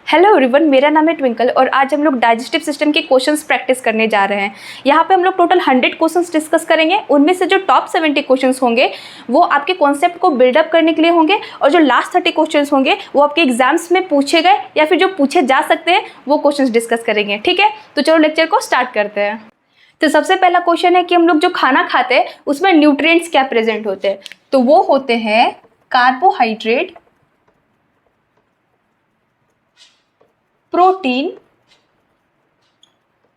Hello everyone, मेरा नाम है ट्विंकल और आज हम लोग डाइजेस्टिव सिस्टम के क्वेश्चंस प्रैक्टिस करने जा रहे हैं। यहाँ पे हम लोग टोटल 100 क्वेश्चंस डिस्कस करेंगे। उनमें से जो टॉप 70 क्वेश्चंस होंगे वो आपके कॉन्सेप्ट को बिल्डअप करने के लिए होंगे और जो लास्ट 30 क्वेश्चंस होंगे वो आपके एग्जाम्स में पूछे गए या फिर जो पूछे जा सकते हैं वो क्वेश्चंस डिस्कस करेंगे। ठीक है, तो चलो लेक्चर को स्टार्ट करते हैं। तो सबसे पहला क्वेश्चन है कि हम लोग जो खाना खाते हैं उसमें न्यूट्रिएंट्स क्या प्रेजेंट होते हैं। तो वो होते हैं कार्बोहाइड्रेट, प्रोटीन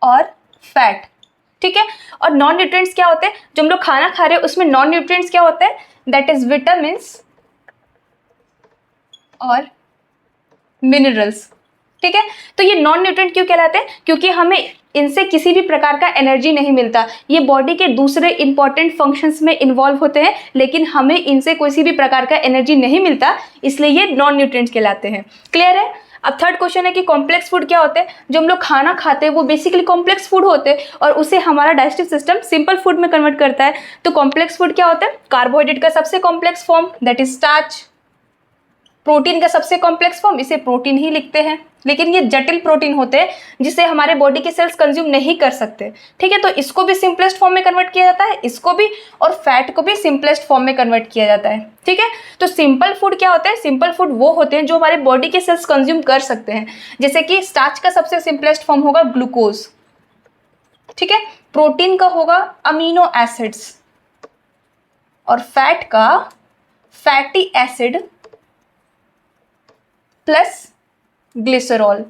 और फैट। ठीक है, और नॉन न्यूट्रिएंट्स क्या होते हैं? जो हम लोग खाना खा रहे हैं उसमें नॉन न्यूट्रिएंट्स क्या होते हैं? दैट इज विटामिन्स और मिनरल्स। ठीक है, तो ये नॉन न्यूट्रिएंट क्यों कहलाते हैं? क्योंकि हमें इनसे किसी भी प्रकार का एनर्जी नहीं मिलता। ये बॉडी के दूसरे इंपॉर्टेंट फंक्शंस में इन्वॉल्व होते हैं, लेकिन हमें इनसे किसी भी प्रकार का एनर्जी नहीं मिलता, इसलिए ये नॉन न्यूट्रिएंट्स कहलाते हैं। क्लियर है? अब थर्ड क्वेश्चन है कि कॉम्प्लेक्स फूड क्या होते हैं। जो हम लोग खाना खाते हैं वो बेसिकली कॉम्प्लेक्स फूड होते हैं और उसे हमारा डाइजेस्टिव सिस्टम सिंपल फूड में कन्वर्ट करता है। तो कॉम्प्लेक्स फूड क्या होता है? कार्बोहाइड्रेट का सबसे complex form that is starch, protein का सबसे कॉम्प्लेक्स फॉर्म इसे प्रोटीन ही लिखते हैं, लेकिन ये जटिल प्रोटीन होते हैं जिसे हमारे बॉडी के सेल्स कंज्यूम नहीं कर सकते। ठीक है, तो इसको भी सिंपलेस्ट फॉर्म में कन्वर्ट किया जाता है, इसको भी, और फैट को भी सिंपलेस्ट फॉर्म में कन्वर्ट किया जाता है। ठीक है, तो सिंपल फूड क्या होता है? सिंपल फूड वो होते हैं जो हमारे बॉडी के सेल्स कंज्यूम कर सकते हैं। जैसे कि स्टार्च का सबसे सिंपलेस्ट फॉर्म होगा ग्लूकोज। ठीक है, प्रोटीन का होगा अमीनो एसिड्स और फैट का फैटी एसिड प्लस ग्लिसरॉल।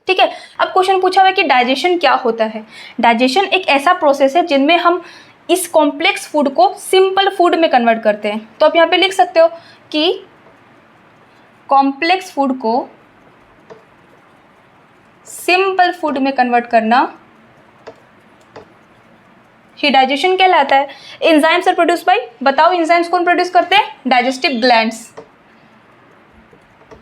ठीक है, अब क्वेश्चन पूछा हुआ है कि डाइजेशन क्या होता है। डाइजेशन एक ऐसा प्रोसेस है जिनमें हम इस कॉम्प्लेक्स फूड को सिंपल फूड में कन्वर्ट करते हैं। तो आप यहाँ पे लिख सकते हो कि कॉम्प्लेक्स फूड को सिंपल फूड में कन्वर्ट करना ही डाइजेशन कहलाता है। एंजाइम्स आर प्रोड्यूस बाय, बताओ एंजाइम्स कौन प्रोड्यूस करते हैं? Digestive glands.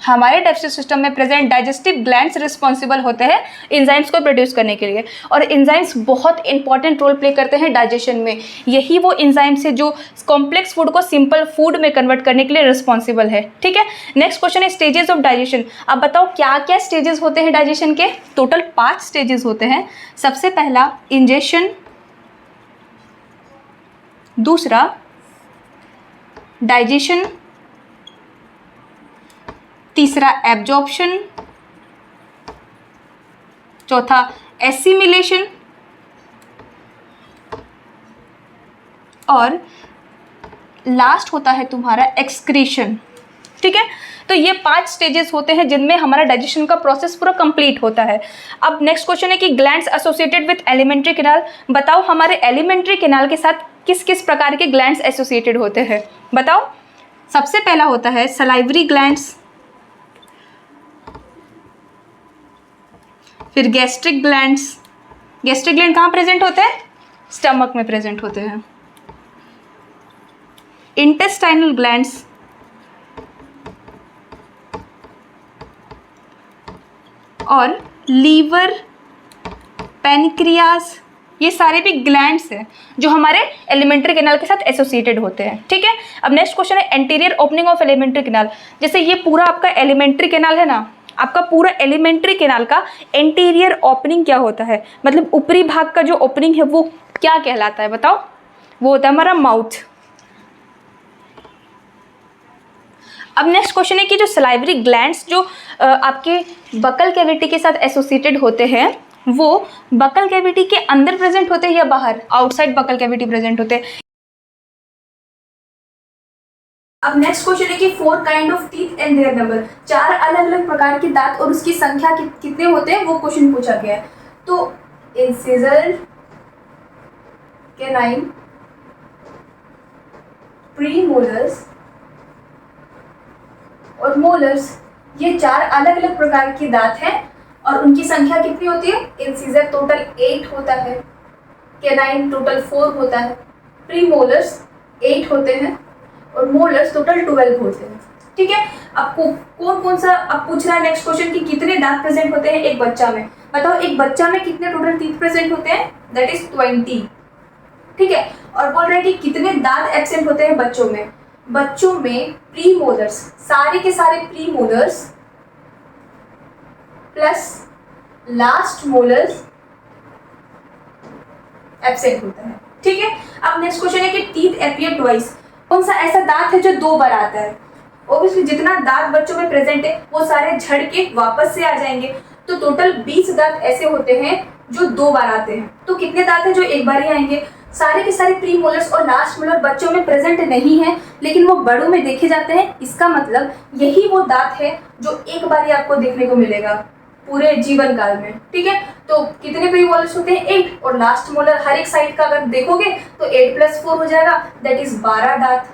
हमारे डाइजेस्टिव सिस्टम में प्रेजेंट डाइजेस्टिव ग्लैंड्स रिस्पॉन्सिबल होते हैं एंजाइम्स को प्रोड्यूस करने के लिए, और एंजाइम्स बहुत इंपॉर्टेंट रोल प्ले करते हैं डाइजेशन में। यही वो एंजाइम्स है जो कॉम्प्लेक्स फूड को सिंपल फूड में कन्वर्ट करने के लिए रिस्पॉन्सिबल है। ठीक है, नेक्स्ट क्वेश्चन है स्टेजेस ऑफ डाइजेशन। अब बताओ क्या क्या स्टेजेस होते हैं डाइजेशन के? टोटल 5 स्टेजेस होते हैं। सबसे पहला इंजेशन, दूसरा डाइजेशन, तीसरा एब्जॉर्प्शन, चौथा एसिमिलेशन और लास्ट होता है तुम्हारा एक्सक्रीशन। ठीक है, तो ये 5 स्टेजेस होते हैं जिनमें हमारा डाइजेशन का प्रोसेस पूरा कंप्लीट होता है। अब नेक्स्ट क्वेश्चन है कि glands associated with alimentary canal. बताओ हमारे एलिमेंट्री कैनाल के साथ किस किस प्रकार के ग्लैंड्स एसोसिएटेड होते हैं? बताओ। सबसे पहला होता है सलाइवरी ग्लैंड्स, फिर गैस्ट्रिक ग्लैंड्स। गैस्ट्रिक ग्लैंड कहाँ प्रेजेंट होते हैं? स्टमक में प्रेजेंट होते हैं। इंटेस्टाइनल ग्लैंड्स, और लीवर, पैनक्रियाज, ये सारे भी ग्लैंड्स हैं जो हमारे एलिमेंट्री कैनाल के साथ एसोसिएटेड होते हैं। ठीक है, अब नेक्स्ट क्वेश्चन है anterior opening of alimentary canal. जैसे ये पूरा आपका एलिमेंट्री कैनाल है ना, आपका पूरा एलिमेंट्री कैनाल का एंटीरियर ओपनिंग क्या होता है? मतलब ऊपरी भाग का जो ओपनिंग है वो क्या कहलाता है? बताओ। वो होता है हमारा माउथ। अब नेक्स्ट क्वेश्चन है कि जो सलाइवरी ग्लैंड्स जो आपके बकल कैविटी के साथ एसोसिएटेड होते हैं वो बकल कैविटी के अंदर प्रेजेंट होते हैं या बाहर? आउटसाइड बकल कैविटी प्रेजेंट होते हैं। अब नेक्स्ट क्वेश्चन है कि 4 kind of teeth and their number. 4 अलग अलग प्रकार के दांत और उसकी संख्या कितने होते हैं वो क्वेश्चन पूछा गया है। तो इंसिजर, कैनाइन, प्रीमोलर्स और मोलर्स, ये 4 अलग अलग प्रकार के दांत हैं और उनकी संख्या कितनी होती है? इंसिजर टोटल 8 होता है, कैनाइन टोटल 4 होता है, प्रीमोलर्स 8 होते हैं और मोलर्स टोटल 12 होते हैं। ठीक है, आपको कौन कौन सा अब पूछ रहा है नेक्स्ट क्वेश्चन कि कितने दांत प्रेजेंट होते हैं एक बच्चा में। बताओ एक बच्चा में कितने टोटल टीथ प्रेजेंट होते हैं? That is 20। ठीक है, और बोल रहे हैं कि कितने दांत एब्सेंट होते हैं बच्चों में। बच्चों में प्रीमोलर्स, सारे के सारे premolars plus last molars absent होता है। ठीक है, अब नेक्स्ट क्वेश्चन है कि टीथ अपीयर ट्वाइस, कौन सा ऐसा दांत है जो 2 बार आता है? ऑब्वियसली जितना दांत बच्चों में प्रेजेंट है वो सारे झड़ के वापस से आ जाएंगे, तो टोटल 20 दांत ऐसे होते हैं जो 2 बार आते हैं। तो कितने दांत हैं जो एक बार ही आएंगे? सारे के सारे प्री मोलर्स और लास्ट मोलर बच्चों में प्रेजेंट नहीं है, लेकिन वो बड़ों में देखे जाते हैं। इसका मतलब यही वो दांत है जो एक बार ही आपको देखने को मिलेगा पूरे जीवन काल में। ठीक है, तो कितने प्री मोलर्स होते हैं? 8, और लास्ट मोलर हर एक साइड का अगर देखोगे तो 8 + 4 हो जाएगा, दैट इज 12 दांत।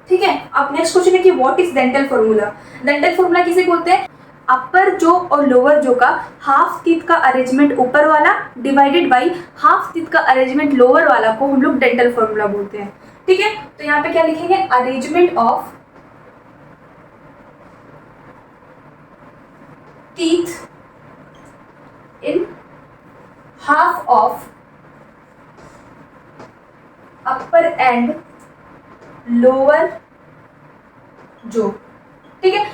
ठीक है, अब नेक्स्ट क्वेश्चन है कि what is dental formula? Dental formula किसे बोलते हैं? अपर जो और लोअर जो का हाफ टीथ का अरेंजमेंट ऊपर वाला डिवाइडेड बाई हाफ टीथ का अरेंजमेंट लोअर वाला को हम लोग डेंटल फॉर्मूला बोलते हैं। ठीक है, तो यहाँ पे क्या लिखेंगे? Arrangement of teeth in half of upper and lower जो। ठीक है,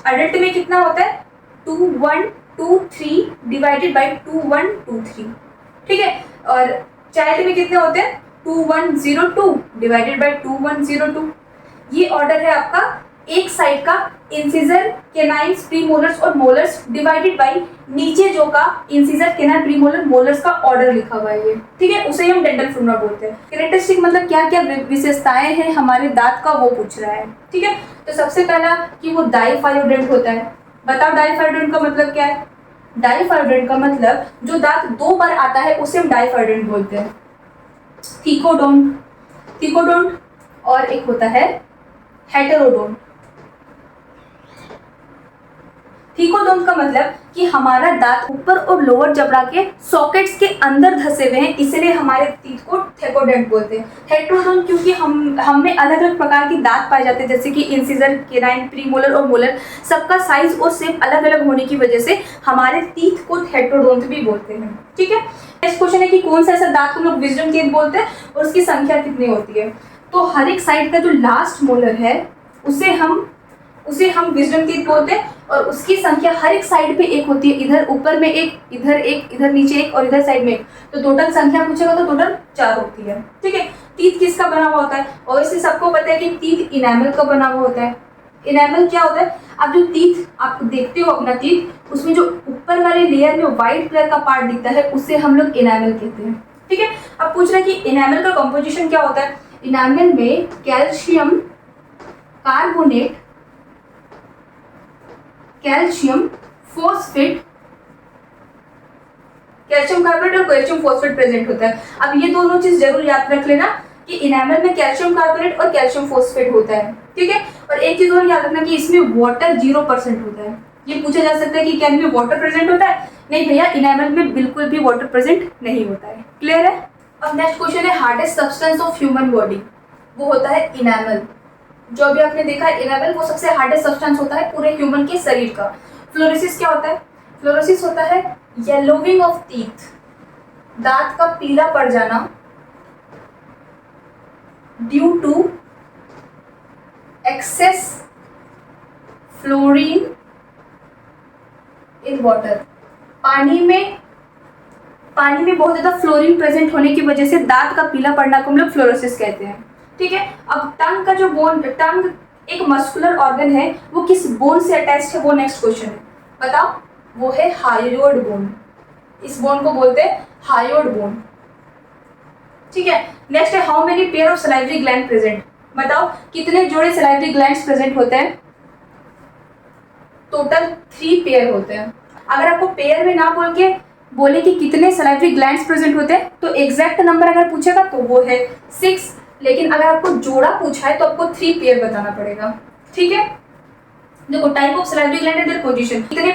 अडल्ट में कितना होता है? 2 1 2 3 डिवाइडेड बाई 2 1 2 3। ठीक है, और चाइल्ड में कितने होते हैं? 2 1 0 2 डिवाइडेड बाई 2 1 0 2। ये ऑर्डर है आपका एक साइड का इंसिजर, केनाइन्स, प्रीमोलर्स और मोलर्स डिवाइडेड बाई नीचे जो का इंसिजर, केनाइन, प्रीमोलर, मोलर्स का ऑर्डर लिखा हुआ है ये। ठीक है, उसे हम डेंटल फॉर्मूला बोलते हैं। कैरेक्टरिस्टिक मतलब क्या क्या विशेषताएं हैं हमारे दांत का, वो पूछ रहा है। ठीक है, तो सबसे पहला कि वो डाइफायोडेंट होता है। बताओ डाइफायोडेंट का मतलब क्या है? डाइफायोडेंट का मतलब जो दांत 2 बार आता है उसे हम डाइफायोडेंट बोलते हैं। थिकोडोंट, थिकोडोंट, और एक होता है हेटेरोडोंट। थिकोडोंट का मतलब कि हमारा दांत ऊपर और लोअर जबड़ा के सॉकेट्स के अंदर धसे हुए हैं, इसलिए हमारे टीथ को थिकोडेंट बोलते हैं। हेटेरोडोंट क्योंकि हम में अलग अलग प्रकार के दांत पाए जाते हैं, जैसे कि इंसिजर, केनाइन, प्रीमोलर और मोलर, सबका साइज और शेप अलग अलग होने की वजह से हमारे टीथ को हेटेरोडोंट भी बोलते हैं। ठीक है, नेक्स्ट क्वेश्चन है कि कौन सा ऐसा दांत को लोग विजडम टीथ बोलते हैं और उसकी संख्या कितनी होती है? तो हर एक साइड का जो लास्ट मोलर है उसे हम विजडम टीथ बोलते हैं, और उसकी संख्या हर एक साइड पे एक होती है। इधर ऊपर में एक, इधर नीचे एक, और इधर साइड में एक। तो टोटल संख्या पूछेगा तो टोटल 4 होती है। ठीक है, टीथ किसका बना हुआ होता है? और इससे सबको पता है कि टीथ इनेमल का बना हुआ होता है। इनेमल क्या होता है? आप जो टीथ आप देखते हो अपना टीथ, उसमें जो ऊपर वाले लेयर में व्हाइट कलर का पार्ट दिखता है उसे हम लोग इनेमल कहते हैं। ठीक है, अब पूछ रहा है कि इनेमल का कंपोजिशन क्या होता है? इनेमल में calcium carbonate, calcium phosphate, calcium carbonate और कैल्शियम फॉस्फेट प्रेजेंट होता है। अब ये दोनों चीज जरूर याद रख लेना कि इनेमल में कैल्शियम कार्बोनेट और कैल्शियम फॉस्फेट होता है। ठीक है, और एक चीज और याद रखना कि इसमें वाटर 0% होता है। ये पूछा जा सकता है कि क्या इनमें वाटर प्रेजेंट होता है? नहीं भैया, इनेमल में बिल्कुल भी वाटर प्रेजेंट नहीं होता है। क्लियर है? अब नेक्स्ट क्वेश्चन है hardest substance of human body, वो होता है इनेमल। जो अभी आपने देखा है इनेमल, वो सबसे हार्डेस्ट सब्सटेंस होता है पूरे ह्यूमन के शरीर का। फ्लोरोसिस क्या होता है? फ्लोरोसिस होता है येलोविंग ऑफ टीथ, दांत का पीला पड़ जाना due to excess fluorine in water. पानी में बहुत ज्यादा फ्लोरीन प्रेजेंट होने की वजह से दांत का पीला पड़ना को हम लोग फ्लोरोसिस कहते हैं। ठीक है, अब टंग का जो बोन, टंग एक मस्कुलर ऑर्गन है, वो किस बोन से अटैच्ड है? वो नेक्स्ट क्वेश्चन है, बताओ। वो है हायोइड बोन। इस बोन को बोलते हैं हायोइड बोन। ठीक है, नेक्स्ट है how many pair of salivary gland present? बताओ कितने जोड़े सलाइवरी ग्लैंड्स प्रेजेंट होते हैं? टोटल 3 पेयर होते हैं। अगर आपको पेयर में ना बोले कि कितने सलाइवरी ग्लैंड्स प्रेजेंट होते हैं, तो एग्जैक्ट नंबर अगर पूछेगा तो वो है 6, लेकिन अगर आपको जोड़ा पूछा है तो आपको 3 पेयर बताना पड़ेगा। ठीक है, देखो type of salivary gland and their position, कितने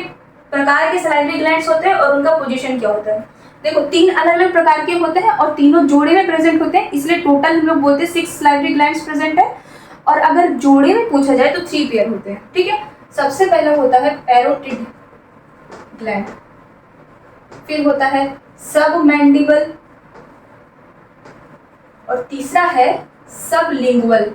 प्रकार के सलाइवरी ग्लैंड्स होते हैं और उनका पोजीशन क्या होता है। देखो 3 अलग अलग प्रकार के होते हैं और तीनों जोड़े में प्रेजेंट होते हैं, इसलिए टोटल हम लोग बोलते हैं 6 सलाइवरी ग्लैंड्स प्रेजेंट है। और अगर जोड़े में पूछा जाए तो 3 पेयर होते हैं। ठीक है, सबसे पहला होता है पैरोटिड ग्लैंड, फिर होता है सबमैंडिबल, और तीसरा है सबलिंगुअल।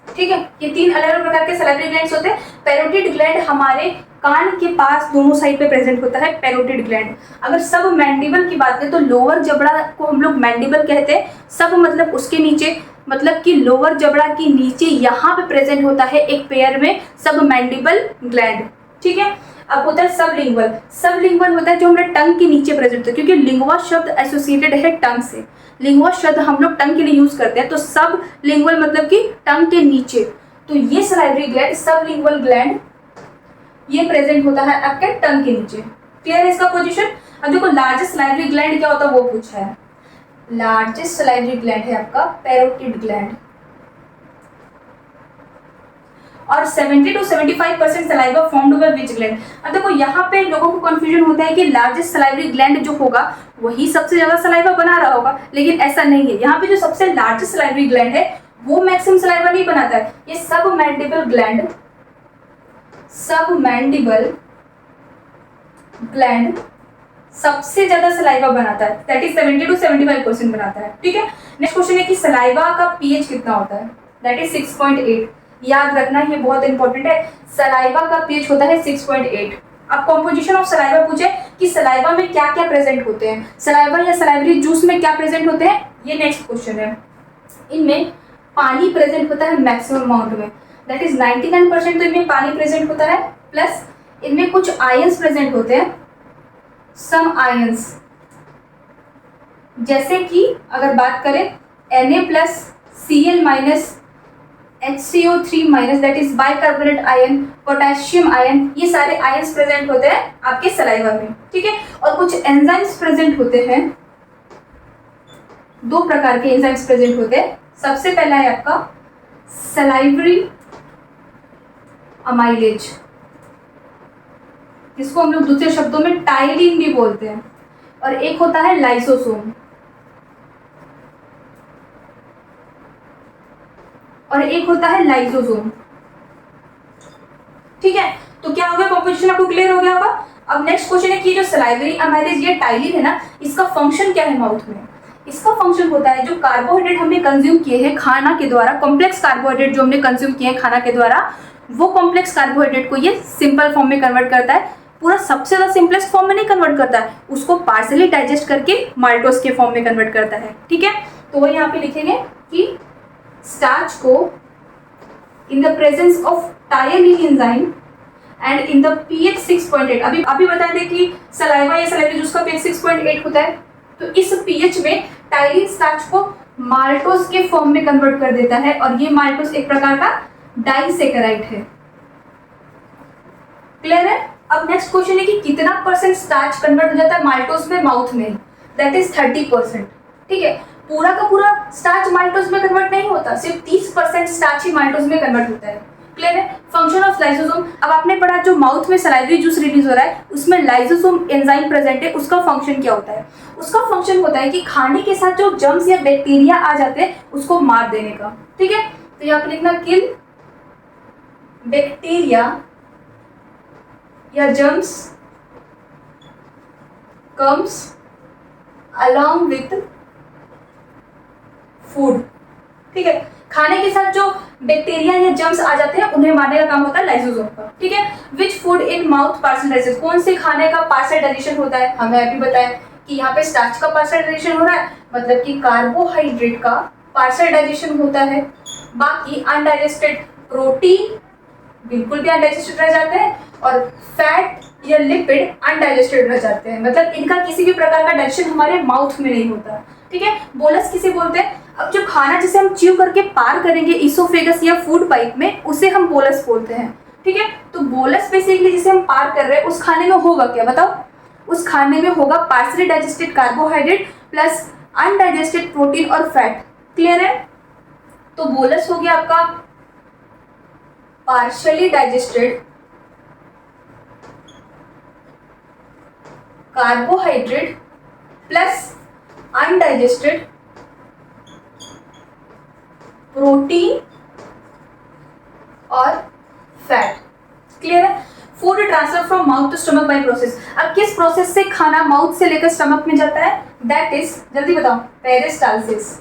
ठीक है, ये 3 अलग अलग प्रकार के सलाइवरी ग्लैंड्स होते हैं। पैरोटिड ग्लैंड हमारे कान के पास दोनों साइड पे प्रेजेंट होता है पैरोटिड ग्लैंड। अगर सब मैंडिबल की बात करें तो लोअर जबड़ा को हम लोग मैंडिबल कहते हैं। सब मतलब उसके नीचे, मतलब कि लोअर जबड़ा के नीचे यहाँ पे प्रेजेंट होता है एक पेयर में सब मैंडिबल ग्लैंड, ठीक है। अब होता है सबलिंगुअल। सबलिंगुअल होता है जो हमारे टंग के नीचे प्रेजेंट होता है, क्योंकि लिंगुआ शब्द एसोसिएटेड है टंग से। लिंगुआ शब्द हम लोग टंग के लिए यूज करते हैं, तो सब लिंगुअल मतलब कि टंग के नीचे। तो ये सलाइवरी ग्लैंड, सबलिंगुअल ग्लैंड, ये प्रेजेंट होता है आपके टंग के नीचे। क्लियर है इसका पोजीशन। अब देखो लार्जेस्ट सलाइवरी ग्लैंड क्या होता है वो पूछा है। लार्जेस्ट सलाइवरी ग्लैंड है आपका पैरोटिड ग्लैंड, और 70 to 75% saliva formed by which gland. अब देखो यहाँ पे लोगों को कंफ्यूजन होता है कि लार्जेस्ट सलाइवरी ग्लैंड जो होगा वही सबसे ज्यादा सलाइवा बना रहा होगा, लेकिन ऐसा नहीं है। यहाँ पे जो सबसे लार्जेस्ट सलाइवरी ग्लैंड है वो मैक्सिमम सलाइवा नहीं बनाता है। ये सब मैंडिबल ग्लैंड, सब मैंडिबल ग्लैंड सबसे ज्यादा सलाइवा बनाता है, दैट इज 70 to 75% बनाता है, ठीक है। नेक्स्ट क्वेश्चन है कि सलाइवा का पीएच कितना होता है, दैट इज 6.8। याद रखना ये बहुत इंपॉर्टेंट है, सलाइवा का पीएच होता है 6.8। अब कॉम्पोजिशन ऑफ सलाइवा पूछे कि सलाइवा में क्या क्या प्रेजेंट होते हैं, सलाइवा या सलाइवरी जूस में क्या प्रेजेंट होते हैं, ये नेक्स्ट क्वेश्चन है। इनमें पानी प्रेजेंट होता है मैक्सिमम अमाउंट में, दैट इज 99% तो इनमें पानी प्रेजेंट होता है, प्लस इनमें कुछ आयंस प्रेजेंट होते हैं, सम आयंस, जैसे कि अगर बात करें Na+Cl- HCO3- that is bicarbonate ion, potassium ion, ये सारे आयंस प्रेजेंट होते हैं आपके सलाइवा में, ठीक है। और कुछ एंजाइम्स प्रेजेंट होते हैं, दो प्रकार के एंजाइम्स प्रेजेंट होते हैं। सबसे पहला है आपका सलाइवरी अमाइलेज, जिसको हम लोग दूसरे शब्दों में टाइलिन भी बोलते हैं, और एक होता है लाइसोसोम, और एक होता है लाइसोसोम, ठीक है। तो क्या हो गया, कॉम्पोजिशन आपको क्लियर हो गया होगा। अब नेक्स्ट क्वेश्चन है कि जो सलाइवरी अमाइलेज ये टाइलिन है ना, इसका फंक्शन क्या है माउथ में। इसका फंक्शन होता है जो कार्बोहाइड्रेट हमने कंज्यूम किए हैं खाना के द्वारा, कॉम्प्लेक्स कार्बोहाइड्रेट जो हमने कंज्यूम किए हैं खाना के द्वारा, वो कॉम्प्लेक्स कार्बोहाइड्रेट को ये सिंपल फॉर्म में कन्वर्ट करता है। पूरा सबसे ज्यादा सिंपलेस्ट फॉर्म में नहीं कन्वर्ट करता है, उसको पार्सली डाइजेस्ट करके माल्टोस के फॉर्म में कन्वर्ट करता है, ठीक है। तो वो यहाँ पे लिखेंगे कि स्टार्च को in the presence of ptyalin enzyme and in the pH 6.8। अभी बता दें कि सलाइवा या सलाइवरी जूस का पीएच 6.8 होता है, तो इस पीएच में टायलिन स्टार्च को माल्टोस के फॉर्म में कन्वर्ट कर देता है, और ये माल्टोस एक प्रकार का डाइसेकेराइड है। क्लियर है। अब नेक्स्ट क्वेश्चन है कि कितना परसेंट स्टार्च कन्वर्ट हो जाता है माल्टोस में माउथ में, दैट इज 30%, ठीक है। पूरा का पूरा स्टार्च माल्टोस में कन्वर्ट नहीं होता, सिर्फ 30% स्टार्च ही माल्टोस में कन्वर्ट होता है। क्लियर है। फंक्शन ऑफ लाइसोसोम, अब आपने पढ़ा जो माउथ में सलाइवरी जूस रिलीज हो रहा है उसमें लाइसोसोम एंजाइम प्रेजेंट है, उसका फंक्शन क्या होता है। उसका फंक्शन होता है कि खाने के साथ जो जर्म्स या बैक्टीरिया आ जाते हैं उसको मार देने का, ठीक है। तो यहाँ पर लिखना किल बैक्टीरिया या germs comes along with food, ठीक है। खाने के साथ जो बैक्टीरिया या जर्म्स आ जाते हैं उन्हें मारने का काम होता है लाइसोसोम का, ठीक है। Which food in mouth parcel digestion, कौन से खाने का पार्सल डाइजेशन होता है, हमें अभी बताया कि यहाँ पे स्टार्च का पार्सल डाइजेशन हो रहा है, मतलब कि कार्बोहाइड्रेट का पार्सल डाइजेशन होता है। बाकी अनडाइजेस्टेड प्रोटीन बिल्कुल भी अनडाइजेस्टेड रह जाते हैं, और फैट या लिपिड अनडाइजेस्टेड रह जाते हैं, मतलब इनका किसी भी प्रकार का डाइजेशन हमारे माउथ में नहीं होता, ठीक है। बोलस किसे बोलते हैं, अब जो खाना जिसे हम च्यू करके पार करेंगे इसोफेगस या फूड पाइप में, उसे हम बोलस बोलते हैं, ठीक है। तो बोलस बेसिकली जिसे हम पार कर रहे हैं उस खाने में होगा क्या बताओ, उस खाने में होगा partially digested carbohydrate plus undigested protein और फैट। क्लियर है। तो बोलस हो गया आपका partially digested carbohydrate plus undigested protein और फैट। क्लियर है। Food transfer from mouth to stomach by process, अब किस प्रोसेस से खाना माउथ से लेकर स्टमक में जाता है, दैट इज, जल्दी बताओ, पेरिस्टालसिस,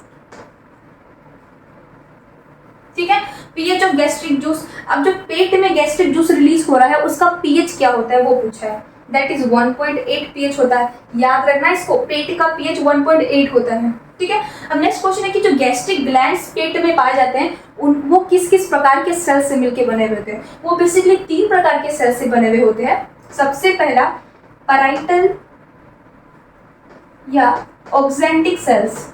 ठीक है। पीएच ऑफ गैस्ट्रिक जूस, अब जो पेट में गैस्ट्रिक जूस रिलीज हो रहा है उसका पीएच क्या होता है वो पूछा है, दैट इज 1.8 पीएच होता है। याद रखना इसको, पेट का पीएच 1.8 होता है, ठीक है। अब नेक्स्ट क्वेश्चन है कि जो गैस्ट्रिक ग्लैंड्स पेट में पाए जाते हैं वो किस किस प्रकार के सेल से मिलकर बने हुए होते हैं। वो बेसिकली 3 प्रकार के सेल से बने हुए होते हैं। सबसे पहला पैराइटल या ऑक्जेंटिक सेल्स,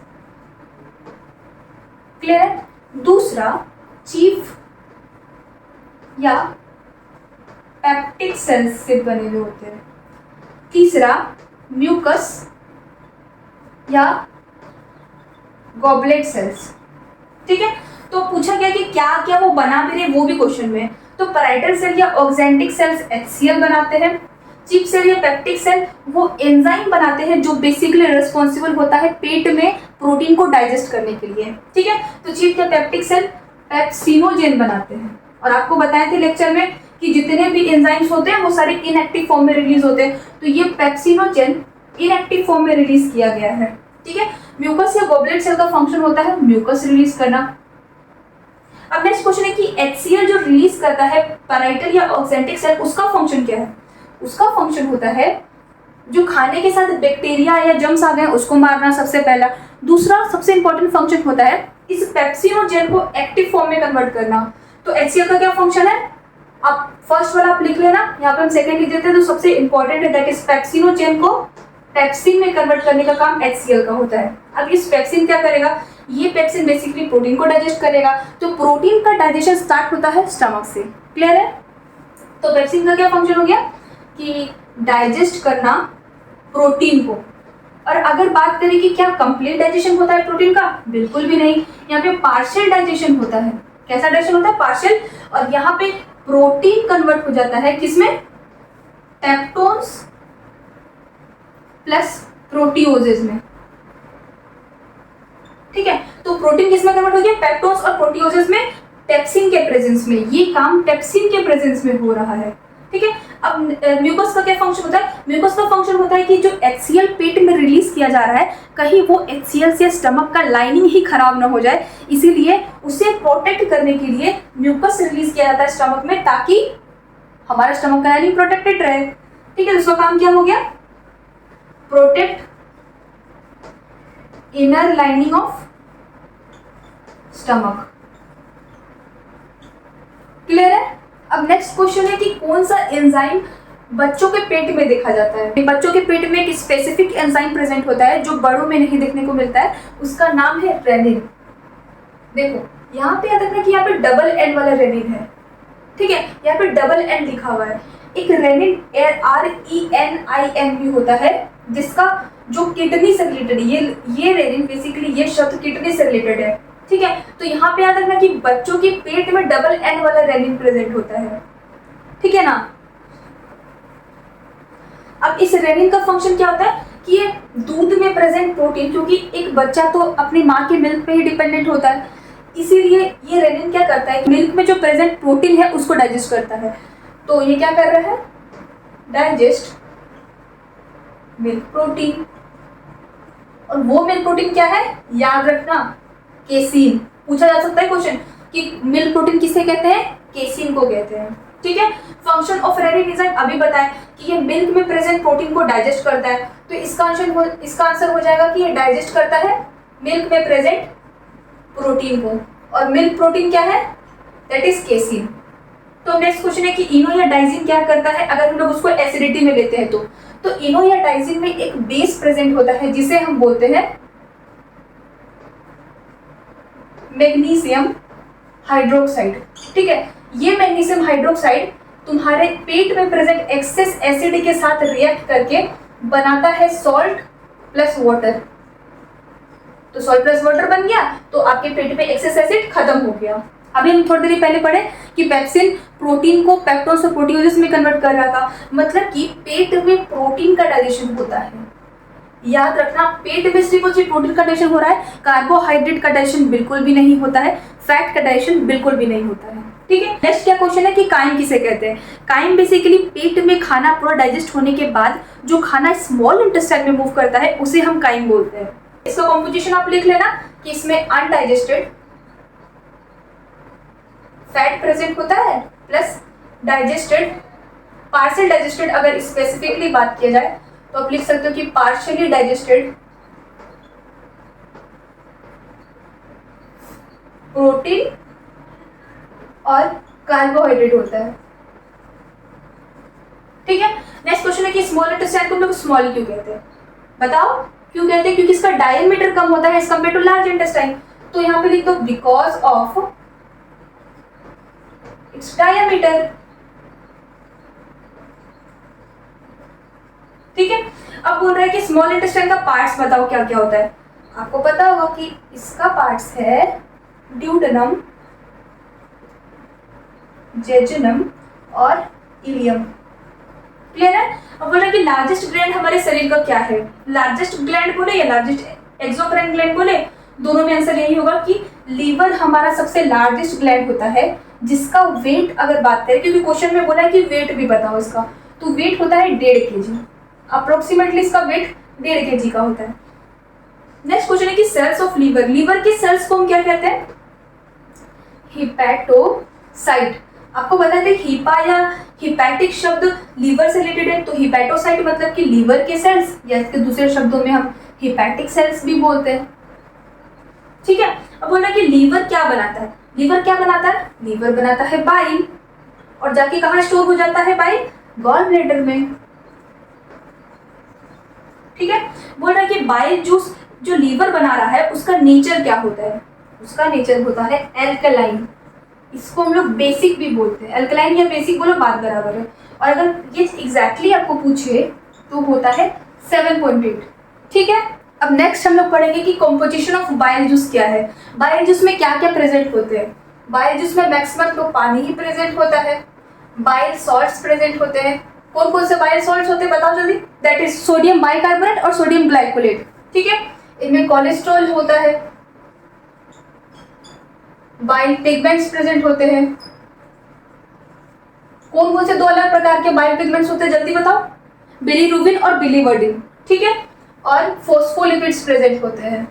क्लियर। दूसरा चीफ या पेप्टिक सेल्स से बने हुए होते हैं। तीसरा म्यूकस या गॉबलेट सेल्स, ठीक है। तो पूछा गया कि क्या क्या वो बना भी रहे, वो भी क्वेश्चन में। तो पैराइटल सेल या ऑक्जेंटिक सेल्स HCl बनाते हैं। चीफ सेल या पेप्टिक सेल वो एंजाइम बनाते हैं जो बेसिकली रिस्पॉन्सिबल होता है पेट में प्रोटीन को डाइजेस्ट करने के लिए, ठीक है। तो चीफ या पेप्टिक सेल पेप्सिनोजेन बनाते हैं। और आपको बताए थे लेक्चर में कि जितने भी एंजाइम्स होते हैं वो सारे इनएक्टिव फॉर्म में रिलीज होते हैं, तो ये पेप्सिनोजेन इनएक्टिव फॉर्म में रिलीज किया गया है, ठीक है। म्यूकस या गॉबलेट सेल का फंक्शन होता है म्यूकस रिलीज करना। अब नेक्स्ट क्वेश्चन है कि HCl जो रिलीज करता है पैराइटल या ऑक्जेंटिक सेल, उसका फंक्शन क्या है। उसका फंक्शन होता है जो खाने के साथ बैक्टीरिया या जर्म्स आ गए उसको मारना सबसे पहला। दूसरा सबसे इंपॉर्टेंट फंक्शन होता है इस पेप्सिनोजेन को एक्टिव फॉर्म में कन्वर्ट करना। तो HCl का क्या फंक्शन है, आप फर्स्ट वाला आप लिख लेना, यहाँ पे हम सेकंड लिख देते हैं। तो सबसे इंपॉर्टेंट है दैट इज पेप्सिनोजेन को पेप्सिन में कन्वर्ट करने का काम HCl का होता है। अब इस पेप्सिन क्या करेगा, ये पेप्सिन बेसिकली प्रोटीन को डाइजेस्ट करेगा। तो प्रोटीन का डाइजेशन स्टार्ट होता है स्टमक से, क्लियर है। तो पेप्सिन का क्या फंक्शन हो गया कि डाइजेस्ट करना प्रोटीन को। और अगर बात करें कि क्या कंप्लीट डाइजेशन होता है प्रोटीन का, बिल्कुल भी नहीं। यहाँ पे पार्शियल डाइजेशन होता है। कैसा डाइजेशन होता है, पार्शियल। और यहाँ पे प्रोटीन कन्वर्ट हो जाता है किसमें, पेप्टोन्स प्लस प्रोटियोजेस में, ठीक है। तो प्रोटीन किसमें कन्वर्ट हो गया, पेप्टोन्स और प्रोटियोजेस में, पेप्सिन के प्रेजेंस में। ये काम पेप्सिन के प्रेजेंस में हो रहा है, ठीक है। अब म्यूकस का क्या फंक्शन होता है, म्यूकस का फंक्शन होता है कि जो HCl पेट में रिलीज किया जा रहा है कहीं वो HCl से स्टमक का लाइनिंग ही खराब ना हो जाए, इसीलिए उसे प्रोटेक्ट करने के लिए म्यूकस रिलीज किया जाता है स्टमक में, ताकि हमारा स्टमक का लाइनिंग प्रोटेक्टेड रहे, ठीक है। उसका काम क्या हो गया, protect inner lining of stomach, clear है। अब नेक्स्ट क्वेश्चन है कि कौन सा एंजाइम बच्चों के पेट में देखा जाता है। बच्चों के पेट में एक स्पेसिफिक एंजाइम प्रेजेंट होता है जो बड़ों में नहीं देखने को मिलता है, उसका नाम है रेनिन। देखो यहाँ पे याद रखना कि यहाँ पे डबल एन वाला रेनिन है, ठीक है। यहाँ पे डबल एन लिखा हुआ है। एक रेनिन RENIN भी होता है जिसका जो किडनी से रिलेटेड, ये रेनिन बेसिकली ये शब्द किडनी से रिलेटेड है, ठीक है। तो यहाँ पे याद रखना कि बच्चों के पेट में डबल एन वाला रेनिन प्रेजेंट होता है, ठीक है ना। अब इस रेनिन का फंक्शन क्या होता है कि ये दूध में प्रेजेंट प्रोटीन, क्योंकि एक बच्चा तो अपनी माँ के मिल्क पे ही डिपेंडेंट होता है, इसीलिए ये रेनिन क्या करता है, मिल्क में जो प्रेजेंट प्रोटीन है उसको डाइजेस्ट करता है। तो ये क्या कर रहा है, डाइजेस्ट मिल्क प्रोटीन। और वो मिल्क प्रोटीन क्या है, याद रखना केसीन। पूछा जा सकता है क्वेश्चन कि मिल्क प्रोटीन किसे कहते हैं, केसीन को कहते हैं, ठीक है। फंक्शन ऑफ रेनिन एंजाइम अभी बताएं कि ये मिल्क में प्रेजेंट प्रोटीन को डाइजेस्ट करता है। तो इसका आंसर हो जाएगा कि ये डाइजेस्ट करता है मिल्क में प्रेजेंट प्रोटीन को। और मिल्क प्रोटीन क्या है, दैट इज केसीन। तो नेक्स्ट क्वेश्चन है कि इनो या डाइजिन क्या करता है अगर हम लोग उसको एसिडिटी में लेते हैं। तो इनो या डाइजिन में एक बेस प्रेजेंट होता है जिसे हम बोलते हैं मैग्नीशियम हाइड्रोक्साइड, ठीक है। ये मैग्नीशियम हाइड्रोक्साइड तुम्हारे पेट में प्रेजेंट एक्सेस एसिड के साथ रिएक्ट करके बनाता है सॉल्ट प्लस वाटर। तो सॉल्ट प्लस वाटर बन गया तो आपके पेट में एक्सेस एसिड खत्म हो गया। अभी हम थोड़ी देर पहले पढ़े कि पेप्सिन प्रोटीन को पेप्टोन्स और प्रोटियोजेस में कन्वर्ट कर रहा था, मतलब कि पेट में प्रोटीन का डाइजेशन होता है। याद रखना पेट में सिर्फ और सिर्फ प्रोटीन का डाइजेशन हो रहा है, कार्बोहाइड्रेट का डाइजेशन बिल्कुल भी नहीं होता है, फैट का डाइजेशन बिल्कुल भी नहीं होता है, ठीक है। नेक्स्ट क्या क्वेश्चन है कि काइम किसे कहते हैं। काइम बेसिकली पेट में खाना पूरा डाइजेस्ट होने के बाद जो खाना स्मॉल इंटेस्टाइन में मूव करता है उसे हम काइम बोलते हैं। इसका कॉम्पोजिशन आप लिख लेना कि इसमें अनडाइजेस्टेड फैट प्रेजेंट होता है प्लस डाइजेस्टेड, पार्शियल डाइजेस्टेड अगर स्पेसिफिकली बात किया जाए तो आप लिख सकते हो कि पार्शियली डाइजेस्टेड प्रोटीन और कार्बोहाइड्रेट होता है। ठीक है, नेक्स्ट क्वेश्चन है कि स्मॉल इंटेस्टाइन को हम लोग स्मॉल क्यों कहते हैं? बताओ क्यों कहते हैं? क्योंकि इसका डायमीटर कम होता है as compare to large intestine. तो यहां पे लिख दो बिकॉज ऑफ इट्स डायमीटर। ठीक है, अब बोल रहा है कि स्मॉल इंटेस्टाइन का पार्ट्स बताओ क्या क्या होता है। आपको पता होगा कि इसका पार्ट्स है ड्यूडेनम, जेजुनम और इलियम। क्लियर है? अब बोल रहा है कि लार्जेस्ट ग्लैंड हमारे शरीर का क्या है? लार्जेस्ट ग्लैंड बोले या लार्जेस्ट एक्सोक्राइन ग्लैंड बोले, दोनों में आंसर यही होगा कि लीवर हमारा सबसे लार्जेस्ट ग्लैंड होता है, जिसका वेट अगर बात करें, क्योंकि क्वेश्चन में बोला है कि वेट भी बताओ इसका, तो वेट होता है 1.5 kg, अप्रोक्सीमेटली इसका वेट 1.5 kg का होता है। नेक्स्ट क्वेश्चन है कि सेल्स ऑफ लीवर, लीवर के सेल्स को हम क्या कहते हैं? हिपैटोसाइट। आपको बता दें हीपा या हिपैटिक शब्द लीवर से रिलेटेड है, तो हिपैटोसाइट मतलब कि लीवर के सेल्स, या इसके दूसरे शब्दों में हम हिपैटिक सेल्स भी बोलते हैं। ठीक है, अब बोल रहा है कि लीवर क्या बनाता है? लीवर क्या बनाता है? लीवर बनाता है बाइल, और जाके कहाँ स्टोर हो जाता है बाइल? गॉल ब्लैडर में। ठीक है, बोल रहा है कि बाइल जूस जो लीवर बना रहा है उसका नेचर क्या होता है? उसका नेचर होता है एल्कलाइन। इसको हम लोग बेसिक भी बोलते हैं, एल्कलाइन या बेसिक बोलो बात बराबर है। और अगर ये एग्जैक्टली आपको पूछे तो होता है 7.8। ठीक है, अब नेक्स्ट हम लोग पढ़ेंगे कि कॉम्पोजिशन ऑफ बाइल जूस क्या है। बाइल जूस में क्या क्या प्रेजेंट होते हैं? बाइल जूस में मैक्सिमम तो पानी ही प्रेजेंट होता है। बाइल सॉल्ट्स प्रेजेंट होते हैं। कौन कौन से बाइल सॉल्ट्स होते हैं बताओ जल्दी? दैट इज सोडियम बाइकार्बोनेट और सोडियम ग्लाइकोलेट। ठीक है, इनमें कोलेस्ट्रॉल होता है, बाइल पिगमेंट्स प्रेजेंट होते हैं। कौन कौन से दो अलग प्रकार के बाइल पिगमेंट्स होते हैं जल्दी बताओ? बिलीरुबिन और बिलीवर्डिन। ठीक है, और फोस्फोलिपिड्स प्रेजेंट होते हैं।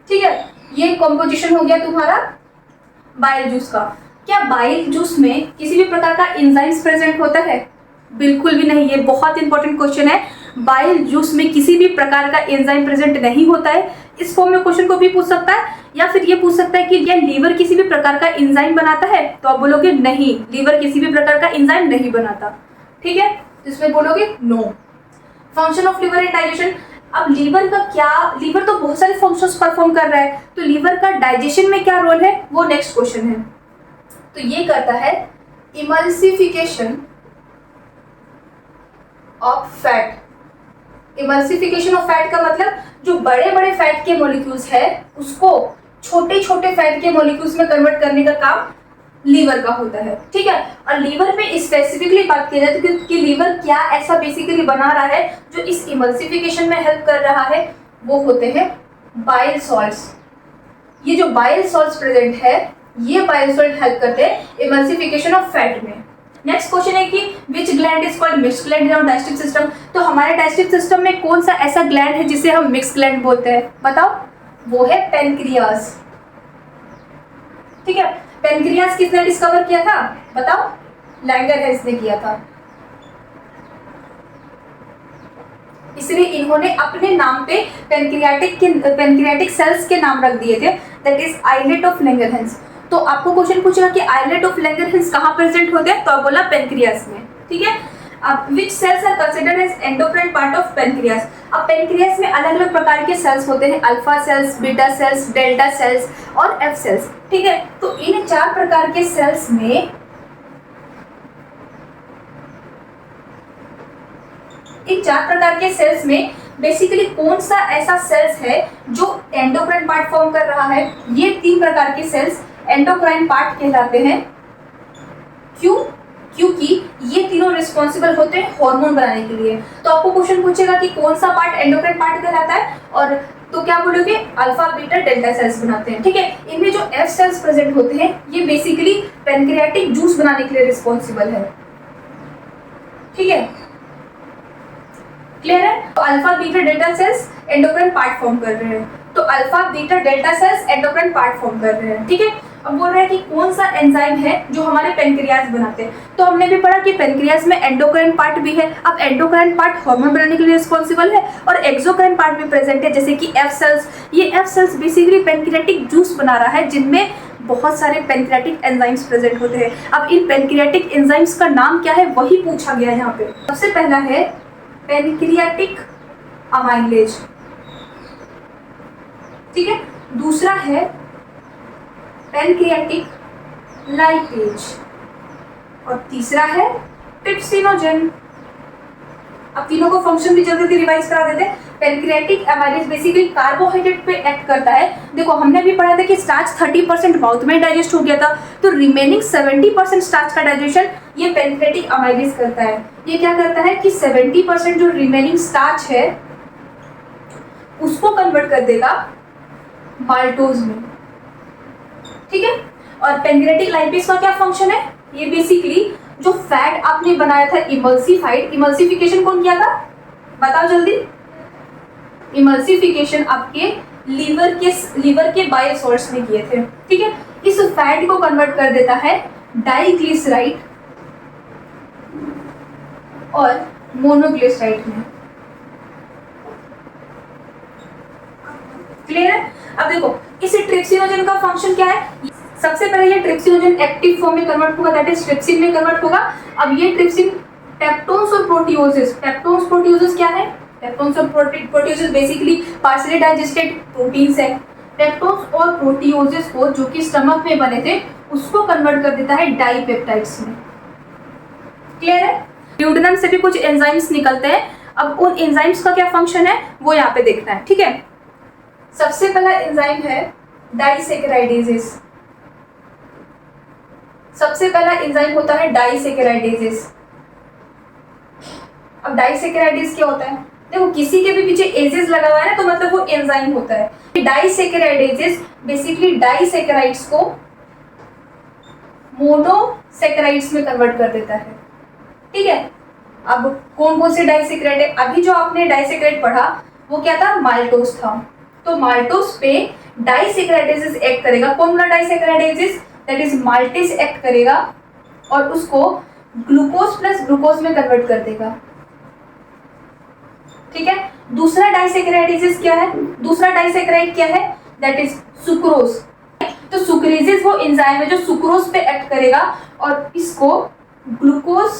ठीक है, ये कॉम्पोजिशन हो गया तुम्हारा बाइल जूस का। क्या बाइल जूस में किसी भी प्रकार का एंजाइम्स प्रेजेंट होता है? बिल्कुल भी नहीं। ये बहुत इंपॉर्टेंट क्वेश्चन है। बाइल जूस में किसी भी प्रकार का एंजाइम प्रेजेंट नहीं होता है। इस फॉर्म में क्वेश्चन को भी पूछ सकता है, या फिर ये पूछ सकता है कि क्या लीवर किसी भी प्रकार का एंजाइम बनाता है? तो आप बोलोगे नहीं, लीवर किसी भी प्रकार का एंजाइम नहीं बनाता। ठीक है, इसमें बोलोगे no. Function of liver in digestion. अब लीवर का क्या, लीवर तो बहुत सारे फंक्शंस परफॉर्म कर रहा है, तो लीवर का डाइजेशन में क्या रोल है वो नेक्स्ट क्वेश्चन है। तो ये करता है emulsification of fat. Emulsification of fat का मतलब जो बड़े बड़े फैट के मॉलिक्यूल्स है उसको छोटे छोटे फैट के मॉलिक्यूल्स में कन्वर्ट करने का काम लीवर का होता है। ठीक है, और लीवर में स्पेसिफिकली बात की जाए तो कि लीवर क्या ऐसा बेसिकली बना रहा है जो इस इमल्सिफिकेशन में हेल्प कर रहा है, वो होते हैं बाइल सॉल्ट्स। ये जो बाइल सॉल्ट्स प्रेजेंट है, ये बाइल सॉल्ट हेल्प करते हैं इमल्सिफिकेशन ऑफ फैट में। नेक्स्ट क्वेश्चन है कि which gland is called mixed gland in our digestive system. तो हमारे डाइजेस्टिव सिस्टम में कौन सा ऐसा ग्लैंड है जिसे हम मिक्स्ड ग्लैंड बोलते हैं? बताओ। वो है पेनक्रियास। ठीक है, पेनक्रियास किसने डिस्कवर किया था बताओ? लैंगरहैंस ने किया था। इसलिए इन्होंने अपने नाम पे पेनक्रियाटिक सेल्स के नाम रख दिए थे, that is islet of Langerhans. तो आपको क्वेश्चन पूछेगा कि आइलेट ऑफ लैंगरहैंस कहाँ प्रेजेंट होते हैं, तो आप बोला पेनक्रियास में। ठीक है, अब which cells are considered as endocrine part of pancreas. अब पेनक्रियास में अलग अलग प्रकार के सेल्स होते हैं, alpha cells, beta cells, delta cells और एफ सेल्स। ठीक है, तो इन 4 प्रकार के सेल्स में बेसिकली कौन सा ऐसा सेल्स है जो एंडोक्राइन पार्ट फॉर्म कर रहा है? ये 3 प्रकार के सेल्स एंडोक्राइन पार्ट कहलाते हैं। क्यों? क्योंकि ये तीनों रिस्पॉन्सिबल होते हैं हार्मोन बनाने के लिए। तो आपको क्वेश्चन पूछेगा कि कौन सा पार्ट एंडोक्राइन पार्ट कहलाता है, और तो क्या बोलोगे? अल्फा बीटा डेल्टा सेल्स बनाते हैं। ठीक है, इनमें जो एफ सेल्स प्रेजेंट होते हैं ये बेसिकली पेनक्रियाटिक जूस बनाने के लिए रिस्पॉन्सिबल है। ठीक है, क्लियर है? तो alpha beta delta sales endocrine part form कर रहे हैं। तो alpha beta delta sales endocrine part form कर रहे हैं। ठीक है, अब बोल रहा है कि कौन सा एंजाइम है जो हमारे पेनक्रियाज बनाते हैं। तो हमने भी पढ़ा कि पेनक्रियाज में एंडोक्राइन पार्ट भी है। अब एंडोक्राइन पार्ट हार्मोन बनाने के लिए रिस्पॉन्सिबल है और एक्सोक्राइन पार्ट भी प्रेजेंट है, जैसे कि एफ सेल्स। ये F sales basically pancreatic juice बना रहा है जिनमें बहुत सारे पेनक्रियाटिक एंजाइम्स प्रेजेंट होते हैं। अब इन पेनक्रियाटिक एंजाइम्स का नाम क्या है वही पूछा गया है यहाँ पे। सबसे पहला है पेनक्रियाटिक अमाइलेज, ठीक है। दूसरा है पेनक्रियाटिक लाइपेज और तीसरा है ट्रिप्सिनोजन। अब तीनों को फंक्शन भी जल्दी रिवाइज करा देते हैं। पेनक्रियाटिक अमाइलेज बेसिकली कार्बोहाइड्रेट पे एक्ट करता है। देखो हमने भी पढ़ा था कि स्टार्च 30% माउथ में डाइजेस्ट हो गया था, तो रिमेनिंग 70% स्टार्च का डाइजेशन ये पेनक्रियाटिक अमाइलेज करता है। ये क्या करता है कि 70% जो रिमेनिंग स्टार्च है उसको कन्वर्ट कर देगा माल्टोज में, ठीक है। और पेनक्रियाटिक लाइपेज का क्या फंक्शन है, ये बेसिकली जो फैट आपने बनाया था इमल्सिफाइड, इमल्सिफिकेशन कौन किया था बताओ जल्दी। इमल्सिफिकेशन आपके लीवर के बाइल सॉल्ट्स में किए थे, ठीक है। इस फैट को कन्वर्ट कर देता है डाइग्लिसराइड और मोनोग्लिसराइड में, क्लियर है। अब देखो इस ट्रिप्सिनोजन का फंक्शन क्या है। सबसे पहले ये ट्रिप्सिनोजन एक्टिव फॉर्म में कन्वर्ट होगा, दैट इज ट्रिप्सिन में कन्वर्ट होगा। अब ये ट्रिप्सिन पेप्टोन्स और प्रोटियोजेस, पेप्टोन्स प्रोटियोजेस क्या है, पेप्टोन्स और proteoses basically partially digested proteins है। पेप्टोन्स और प्रोटियोजेस को जो कि स्टमक में बने थे उसको कन्वर्ट कर देता है डाइपेप्टाइड्स में, क्लियर है। ड्यूडेनम से भी कुछ एंजाइम्स निकलते हैं। अब उन एंजाइम्स का क्या फंक्शन है वो यहाँ पे देखना है, ठीक है। सबसे पहला एंजाइम है डाइसैकेराइडेजेस। सबसे पहला एंजाइम होता है डाइसैकेराइडेजेस। अब डाइसैकेराइडेज क्या होता है, देखो किसी के भी पीछे एजेस लगा हुआ है ना तो मतलब वो एंजाइम होता है। डाइसैकेराइडेजेस बेसिकली डाइसैकेराइड्स को मोनोसैकेराइड्स में कन्वर्ट कर देता है, ठीक है। अब कौन कौन से डाइसैकेराइड है, अभी जो आपने डाइसैकेराइड पढ़ा वो क्या था, माल्टोज था। तो माल्टोज पे डाइसैकेराइडेजेस एक्ट करेगा। कौन वाला डाइसैकेराइडेजेस, दैट इज माल्टेज एक्ट करेगा और उसको ग्लूकोज प्लस ग्लूकोज में कन्वर्ट कर देगा, ठीक है। दूसरा डाइसैकेराइडेजेस क्या है, दूसरा डाइसैकेराइड क्या है, दैट इज सुक्रोज। तो सुक्रेजेस वो एंजाइम है जो सुक्रोज पे एक्ट करेगा और इसको ग्लूकोज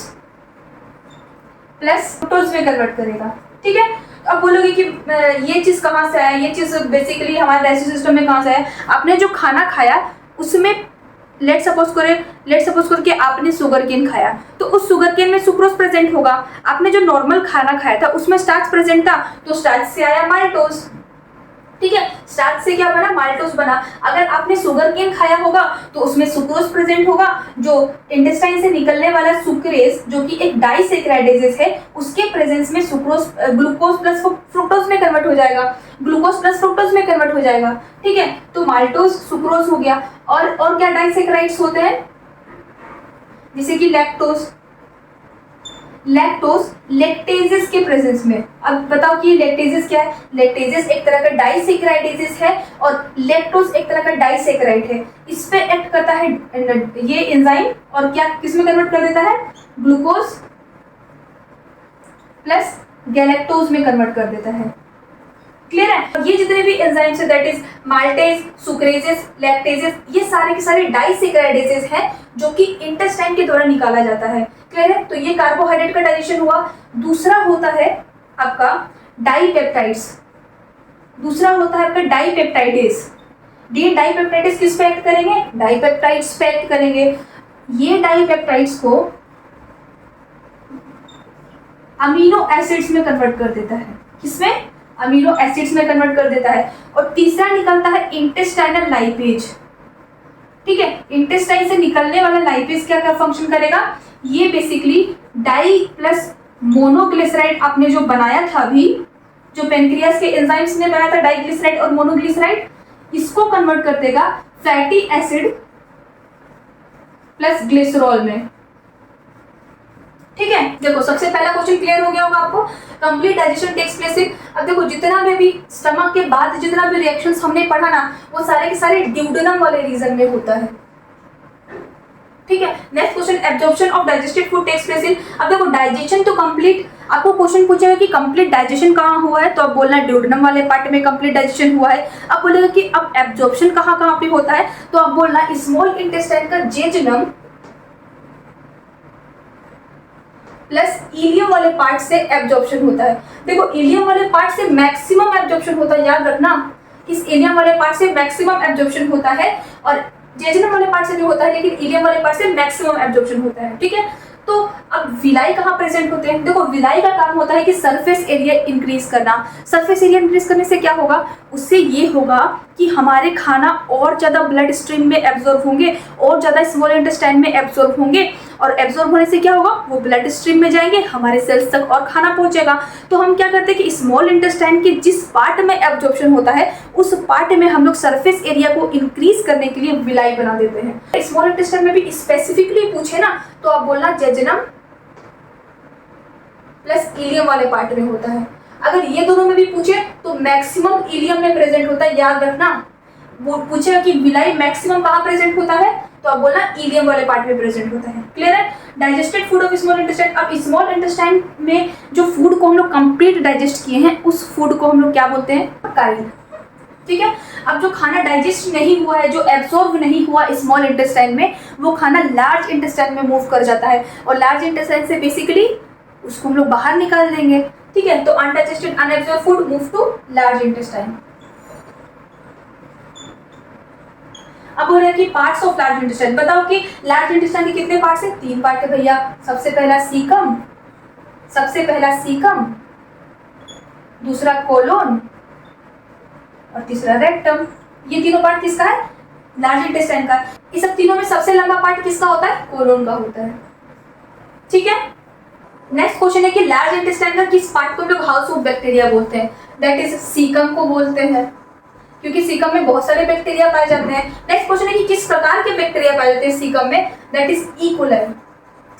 प्लस फ्रुक्टोज में कन्वर्ट करेगा, ठीक है। अब बोलोगे कि ये चीज कहाँ से आया, ये चीज बेसिकली हमारे डाइजेस्टिव सिस्टम में कहाँ से आया। आपने जो खाना खाया उसमें लेट सपोज करके आपने शुगर केन खाया तो उस शुगर केन में सुक्रोज प्रेजेंट होगा। आपने जो नॉर्मल खाना खाया था उसमें स्टार्च प्रेजेंट था तो स्टार्च से आया माल्टोज, ठीक है। स्टार्च से क्या बना, माल्टोज बना। अगर आपने शुगर केन खाया होगा तो उसमें सुक्रोज प्रेजेंट होगा, जो इंटेस्टाइन से निकलने वाला सुक्रेज जो कि एक डाइसैकेराइडेजेस है उसके प्रेजेंस में सुक्रोज ग्लूकोज प्लस फ्रुक्टोज में कन्वर्ट हो जाएगा, ग्लूकोज प्लस फ्रुक्टोज में कन्वर्ट हो जाएगा, ठीक है। तो माल्टोज सुक्रोज हो गया। और क्या डाइसैकेराइड्स होते हैं, जैसे कि लैक्टोज लेक्टेजेस के प्रेजेंस में। अब बताओ कि लेक्टेजेस क्या है, लेक्टेजेस एक तरह का डाइसैकेराइडेजेस है और लैक्टोज एक तरह का डाइसैकेराइड है। इस पे एक्ट करता है ये एंजाइम और क्या किसमें कन्वर्ट कर देता है, ग्लूकोज प्लस गैलेक्टोज में कन्वर्ट कर देता है, क्लियर है। ये जितने भी एंजाइम्स है दैट इज माल्टेज, सुक्रेजेस, लैक्टेजेस, ये सारे के सारे डाइसैकेराइडेजेस हैं जो कि इंटेस्टाइन के द्वारा निकाला जाता है, क्लियर है। तो ये कार्बोहाइड्रेट का डाइजेशन हुआ। दूसरा होता है आपका डाइपेप्टाइड्स, दूसरा होता है आपका डाइपेप्टाइडेस। ये डाइपेप्टाइडेस किस पे एक्ट करेंगे, डाइपेप्टाइड्स पे एक्ट करेंगे। ये डाइपेप्टाइड्स को अमीनो एसिड्स में कन्वर्ट कर देता है, किसमें, अमीनो एसिड्स में कन्वर्ट कर देता है। और तीसरा निकलता है इंटेस्टाइनल लाइपेज, ठीक है। इंटेस्टाइन से निकलने वाला लाइपेज क्या क्या फंक्शन करेगा, ये बेसिकली डाई प्लस मोनोग्लिसराइड आपने जो बनाया था अभी, जो पेनक्रियास के एंजाइम्स ने बनाया था डाइग्लिसराइड और मोनोग्लिसराइड, इसको कन्वर्ट कर देगा फैटी एसिड प्लस ग्लिसरॉल में, ठीक है, देखो सबसे पहला क्वेश्चन क्लियर हो गया होगा आपको। Complete digestion takes place in, अब देखो जितना में भी स्टमक के बाद जितना भी रिएक्शंस हमने पढ़ा ना, वो सारे के सारे ड्यूडेनम वाले रीजन में होता है। ठीक है, next question, absorption of digested food takes place in, अब देखो डाइजेशन तो कंप्लीट, आपको क्वेश्चन पूछेगा कि कंप्लीट डाइजेशन कहाँ हुआ है, तो अब बोलना ड्यूडेनम वाले पार्ट में कंप्लीट डाइजेशन हुआ है। अब बोलेगा कि अब एब्जॉर्प्शन कहाँ कहाँ पे होता है, तो अब बोलना स्मॉल इंटेस्टाइन का जेजुनम प्लस इलियम वाले पार्ट से एब्जॉर्प्शन होता है। देखो इलियम वाले पार्ट से मैक्सिमम एब्जॉर्प्शन होता है, याद रखना, इस इलियम वाले पार्ट से मैक्सिमम एब्जॉर्प्शन होता है और जेजुनम वाले पार्ट से भी होता है, लेकिन इलियम वाले पार्ट से मैक्सिमम एब्जॉर्प्शन होता है। ठीक है, तो अब विलाई कहाँ प्रेजेंट होते हैं, देखो विलाई का काम होता है कि सरफेस एरिया इंक्रीज करना। सरफेस एरिया इंक्रीज करने से क्या होगा, उससे ये होगा कि हमारे खाना और ज़्यादा ब्लड स्ट्रीम में एब्जॉर्ब होंगे, और ज़्यादा स्मॉल इंटेस्टाइन में एब्जॉर्ब होंगे, और एब्जॉर्ब होने से क्या होगा, वो ब्लड स्ट्रीम में जाएंगे, हमारे सेल्स तक और खाना पहुंचेगा। तो हम क्या करते हैं कि स्मॉल इंटेस्टाइन के जिस पार्ट में एब्जॉर्प्शन होता है, उस पार्ट में हम लोग सरफेस एरिया को इंक्रीज करने के लिए विलाई बना देते हैं। स्मॉल इंटेस्टाइन में भी स्पेसिफिकली पूछे ना, तो आप बोलना जेजुनम प्लस इलियम वाले पार्ट में होता है। अगर ये दोनों में भी पूछे तो मैक्सिमम इलियम में प्रेजेंट होता है, याद रखना। वो पूछेगा कि विलाई मैक्सिमम कहाँ प्रेजेंट होता है, तो आप बोलना इलियम वाले पार्ट में प्रेजेंट होता है। क्लियर है, digested food of small intestine, अब स्मॉल इंटेस्टाइन में जो फूड को हम लोग कंप्लीट डाइजेस्ट किए हैं, उस फूड को हम लोग क्या बोलते हैं, काइल। ठीक है, अब जो खाना डाइजेस्ट नहीं हुआ है, जो एब्जॉर्ब नहीं हुआ स्मॉल इंटेस्टाइन में, वो खाना लार्ज इंटेस्टाइन में मूव कर जाता है, और लार्ज इंटेस्टाइन से बेसिकली उसको हम लोग बाहर निकाल देंगे। ठीक है, तो undigested unabsorbed food move to large intestine. अब हो रहा है कि पार्ट्स ऑफ लार्ज इंटेस्टाइन, बताओ कि लार्ज इंटेस्टाइन के कितने पार्ट्स हैं, 3 पार्ट है भैया। सबसे पहला सीकम, दूसरा कोलोन और तीसरा रेक्टम। ये तीनों पार्ट किसका है, लार्ज इंटेस्टाइन का। इस सब तीनों में सबसे लंबा पार्ट किसका होता है, कोलोन का होता है। ठीक है, नेक्स्ट क्वेश्चन है कि लार्ज इंटेस्टाइन का किस पार्ट को हम लोग हाउस ऑफ बैक्टीरिया बोलते हैं, दैट इज सीकम को बोलते हैं, क्योंकि सीकम में बहुत सारे बैक्टीरिया पाए जाते हैं। नेक्स्ट क्वेश्चन है कि किस प्रकार के बैक्टीरिया पाए जाते हैं सीकम में, दैट इज ई कोलाई।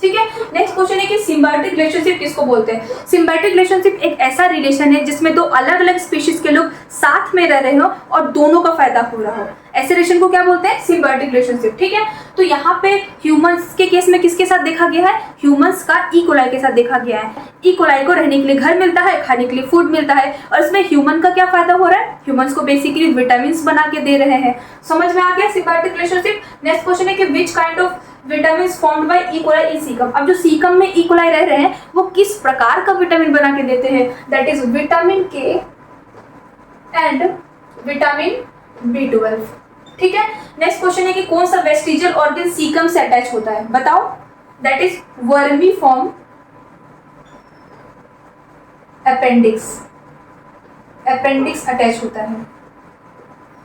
ठीक है, नेक्स्ट क्वेश्चन है कि सिम्बायोटिक रिलेशनशिप किसको बोलते हैं। सिम्बायोटिक रिलेशनशिप एक ऐसा रिलेशन है जिसमें दो अलग अलग स्पीशीज के लोग साथ में रह रहे हो और दोनों का फायदा हो रहा हो, ऐसे रिलेशन को क्या बोलते हैं, सिम्बायोटिक रिलेशनशिप। ठीक है, तो यहाँ पे ह्यूमंस के केस में किसके साथ देखा गया है, ह्यूमंस का ई कोलाई के साथ देखा गया है। ई कोलाई को रहने के लिए घर मिलता है, खाने के लिए फूड मिलता है, और इसमें ह्यूमन का क्या फायदा हो रहा है, ह्यूमंस को बेसिकली विटामिन बना के दे रहे हैं। समझ में आ गया सिम्बायोटिक रिलेशनशिप। नेक्स्ट क्वेश्चन है कि which kind of vitamin formed by E coli in caecum. अब जो सीकम में ई कोलाई रह रहे हैं, वो किस प्रकार का विटामिन बना के देते हैं, दैट इज विटामिन के एंड विटामिन B12। ठीक है, नेक्स्ट क्वेश्चन है कि कौन सा वेस्टिजियल ऑर्गन सीकम से अटैच होता है, बताओ, that is vermiform appendix attach होता है।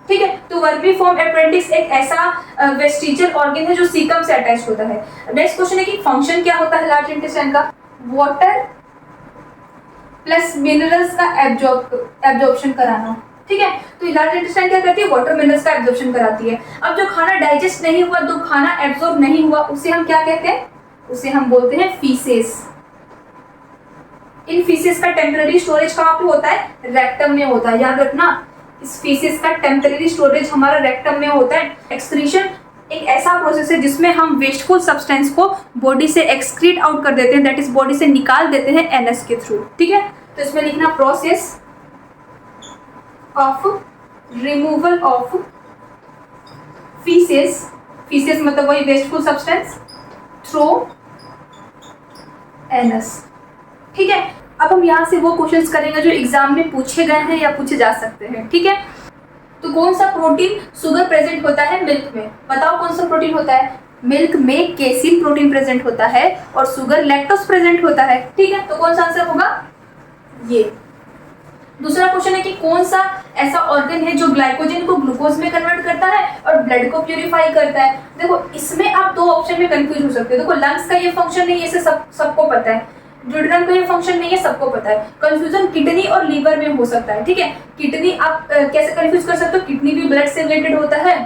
ठीक है, तो वर्मीफॉर्म अपेंडिक्स एक ऐसा वेस्टिजियल ऑर्गन है जो सीकम से अटैच होता है। नेक्स्ट क्वेश्चन है कि फंक्शन क्या होता है लार्ज इंटेस्टाइन का, वाटर प्लस मिनरल्स का एब्जॉर्प्शन कराना। ठीक है, तो लार्ज इंटेस्टाइन क्या करती है, वाटर मिनरल्स का एब्जॉर्प्शन कराती है। अब जो खाना डाइजेस्ट नहीं हुआ, जो खाना एब्जॉर्ब नहीं हुआ, उसे हम क्या कहते हैं, उसे हम बोलते हैं फीसेस। इन फीसेस का टेम्पररी स्टोरेज कहाँ पे होता है, रेक्टम में होता है, याद रखना। इस फीसेस का टेम्पररी स्टोरेज हमारा रेक्टम में होता है। एक्सक्रीशन एक ऐसा प्रोसेस है जिसमें हम वेस्टफुल सब्सटेंस को बॉडी से एक्सक्रीट आउट कर देते हैं, दैट इज बॉडी से निकाल देते हैं एनएस के थ्रू। ठीक है, तो इसमें लिखना process of removal of faeces मतलब वही वेस्टफुल सब्सटेंस थ्रू एनएस। ठीक है, अब हम यहाँ से वो क्वेश्चंस करेंगे जो एग्जाम में पूछे गए हैं या पूछे जा सकते हैं। ठीक है, तो कौन सा प्रोटीन शुगर प्रेजेंट होता है मिल्क में, बताओ कौन सा प्रोटीन होता है, मिल्क में केसिन प्रोटीन प्रेजेंट होता है और शुगर लैक्टोज प्रेजेंट होता है। ठीक है, तो कौन सा आंसर होगा, ये। दूसरा क्वेश्चन है कि कौन सा ऐसा ऑर्गन है जो ग्लाइकोजन को ग्लूकोज में कन्वर्ट करता है और ब्लड को प्यूरिफाई करता है। देखो इसमें आप दो ऑप्शन में कंफ्यूज हो सकते हो। देखो लंग्स का ये फंक्शन नहीं है, इसे सबको पता है, ड्यूडेनम का ये फंक्शन नहीं है, सबको पता है। कंफ्यूजन किडनी और लीवर में हो सकता है। ठीक है, किडनी आप कैसे कंफ्यूज कर सकते हो, किडनी भी ब्लड से रिलेटेड होता है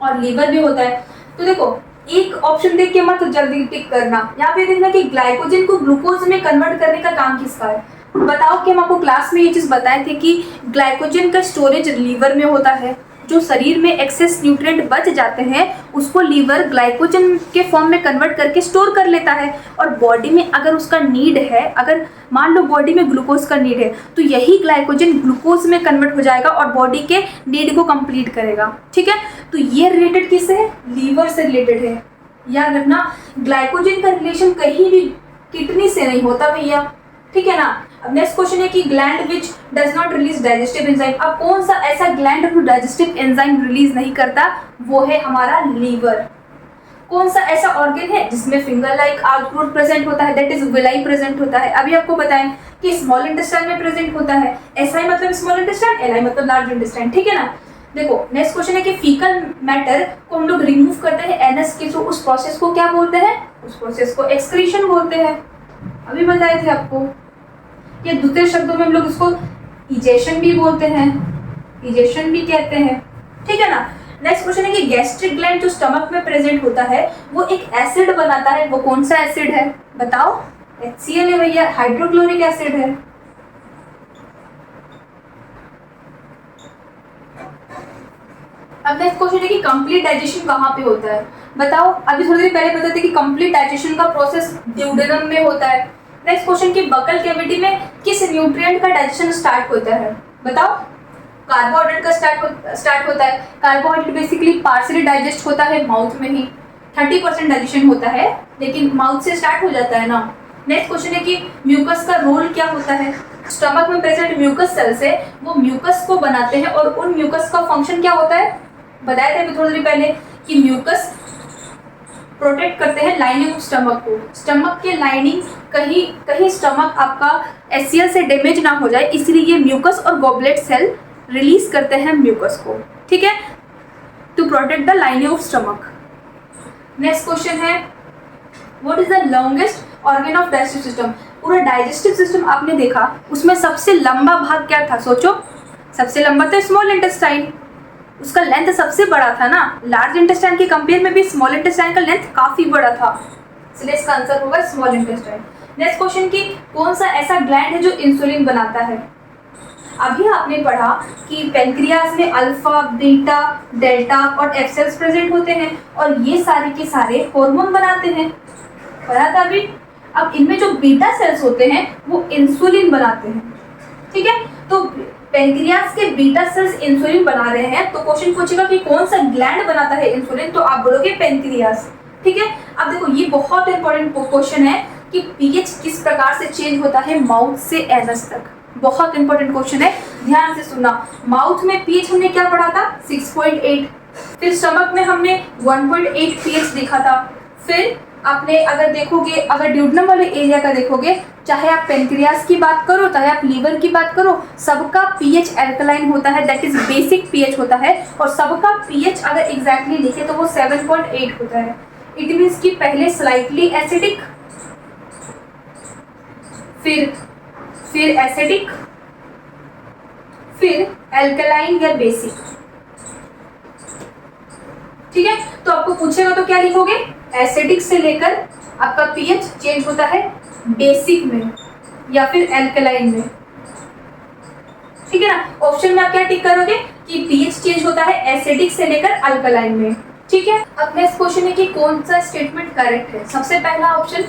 और लीवर भी होता है। तो देखो एक ऑप्शन देख के मत जल्दी टिक करना। यहाँ पे देखना कि ग्लाइकोजन को ग्लूकोज में कन्वर्ट करने का काम किसका है। बताओ कि हम आपको क्लास में ये चीज बताए थे कि ग्लाइकोजन का स्टोरेज लीवर में होता है। जो शरीर में एक्सेस न्यूट्रिएंट बच जाते हैं उसको लीवर ग्लाइकोजन के फॉर्म में कन्वर्ट करके स्टोर कर लेता है। और बॉडी में अगर उसका नीड है, अगर मान लो बॉडी में ग्लूकोज का नीड है, तो यही ग्लाइकोजन ग्लूकोज में कन्वर्ट हो जाएगा और बॉडी के नीड को कंप्लीट करेगा। ठीक है, तो ये रिलेटेड किससे है? लीवर से रिलेटेड है। याद रखना, ग्लाइकोजन का रिलेशन कहीं भी किडनी से नहीं होता भैया। ठीक है ना। अब नेक्स्ट क्वेश्चन है कि gland which does not release digestive enzyme. अब कौन सा ऐसा ग्लैंड जो डाइजेस्टिव एंजाइम रिलीज नहीं करता? वो है हमारा लीवर। कौन सा ऐसा ऑर्गन है जिसमें फिंगर लाइक आउटग्रोथ प्रेजेंट होता है, दैट इज विलाई प्रेजेंट होता है? अभी आपको बताएं कि स्मॉल इंटेस्टाइन में प्रेजेंट होता है। एसआई मतलब स्मॉल इंटेस्टाइन, एलआई मतलब लार्ज इंटेस्टाइन। ठीक है ना। देखो नेक्स्ट क्वेश्चन है कि फीकल मैटर को हम लोग रिमूव करते हैं एनएस के थ्रू, उस प्रोसेस को क्या बोलते हैं? उस प्रोसेस को एक्सक्रीशन बोलते हैं। अभी बताए थे आपको। या दूसरे शब्दों में हम लोग इसको इजेशन भी बोलते हैं, इजेशन भी कहते हैं। ठीक है ना। नेक्स्ट क्वेश्चन है कि गैस्ट्रिक ग्लैंड जो स्टमक में प्रेजेंट होता है वो एक एसिड बनाता है। वो कौन सा एसिड है? बताओ। HCl है भैया, हाइड्रोक्लोरिक एसिड है। अब नेक्स्ट क्वेश्चन है कि कंप्लीट डाइजेशन कहाँ पे होता है? बताओ। अभी थोड़ी देर पहले बताते कि कंप्लीट डाइजेशन का प्रोसेस ड्यूडेनम में होता है। नेक्स्ट क्वेश्चन की बकल कैविटी में किस न्यूट्रिएंट का डाइजेशन स्टार्ट होता है? बताओ। कार्बोहाइड्रेट का स्टार्ट होता है। कार्बोहाइड्रेट बेसिकली पार्शियली डाइजेस्ट होता है माउथ में ही, 30% डाइजेशन होता है, लेकिन माउथ से स्टार्ट हो जाता है ना। नेक्स्ट क्वेश्चन है कि म्यूकस का रोल क्या होता है? स्टमक में प्रेजेंट म्यूकस सेल्स है, वो म्यूकस को बनाते हैं और उन म्यूकस का फंक्शन क्या होता है? बताया था अभी थोड़ी देर पहले कि म्यूकस प्रोटेक्ट करते हैं लाइनिंग ऑफ स्टमक को। स्टमक के लाइनिंग कहीं स्टमक आपका HCl से डैमेज ना हो जाए, इसलिए ये म्यूकस और गॉबलेट सेल रिलीज करते हैं म्यूकस को। ठीक है, to protect the lining of stomach. Next question है what is the longest organ of digestive system? पूरा डाइजेस्टिव सिस्टम आपने देखा, उसमें सबसे लंबा भाग क्या था? सोचो। सबसे लंबा तो स्मॉल इंटेस्टाइन, उसका लेंथ सबसे बड़ा था ना। लार्ज इंटेस्टाइन के कंपेयर में भी स्मॉल इंटेस्टाइन का लेंथ काफी बड़ा था, इसलिए इसका आंसर होगा स्मॉल इंटेस्टाइन। नेक्स्ट क्वेश्चन की कौन सा ऐसा ग्लैंड है जो इंसुलिन बनाता है? अभी आपने पढ़ा कि पेनक्रियाज में अल्फा, बीटा, डेल्टा और एफ सेल्स प्रेजेंट होते हैं और ये सारे के सारे हार्मोन बनाते हैं, पढ़ा था अभी। अब इनमें जो बीटा सेल्स होते हैं वो इंसुलिन बनाते हैं। ठीक है, तो पेनक्रियाज के बीटा सेल्स इंसुलिन बना रहे हैं, तो क्वेश्चन पूछेगा कि कौन सा ग्लैंड बनाता है इंसुलिन, तो आप बोलोगे पेनक्रियाज। ठीक है, अब देखो ये बहुत इंपॉर्टेंट क्वेश्चन है कि पीएच किस प्रकार से चेंज होता है माउथ से एनस तक। बहुत इंपॉर्टेंट क्वेश्चन है, ध्यान से सुनना। माउथ में पीएच हमने क्या पढ़ा था? 6.8। फिर स्टमक में हमने 1.8 पीएच देखा था। फिर आपने अगर देखोगे, अगर ड्यूडेनम वाले एरिया का देखोगे, चाहे आप पेनक्रियाज की बात करो, चाहे आप लीवर की बात करो, सबका पीएच एल्कलाइन होता है, दैट इज बेसिक पीएच होता है। और सबका पीएच अगर एग्जैक्टली लिखे तो वो 7.8 होता है। इट मीन्स कि पहले स्लाइटली एसिडिक, फिर एसिडिक, फिर एल्कलाइन या बेसिक। ठीक है, तो आपको पूछेगा तो क्या लिखोगे? एसिडिक से लेकर आपका पीएच चेंज होता है बेसिक में या फिर एल्कलाइन में। ठीक है ना। ऑप्शन में आप क्या टिक करोगे कि पीएच चेंज होता है एसिडिक से लेकर अल्कलाइन में। ठीक है, अब नेक्स्ट क्वेश्चन है कि कौन सा स्टेटमेंट करेक्ट है? सबसे पहला ऑप्शन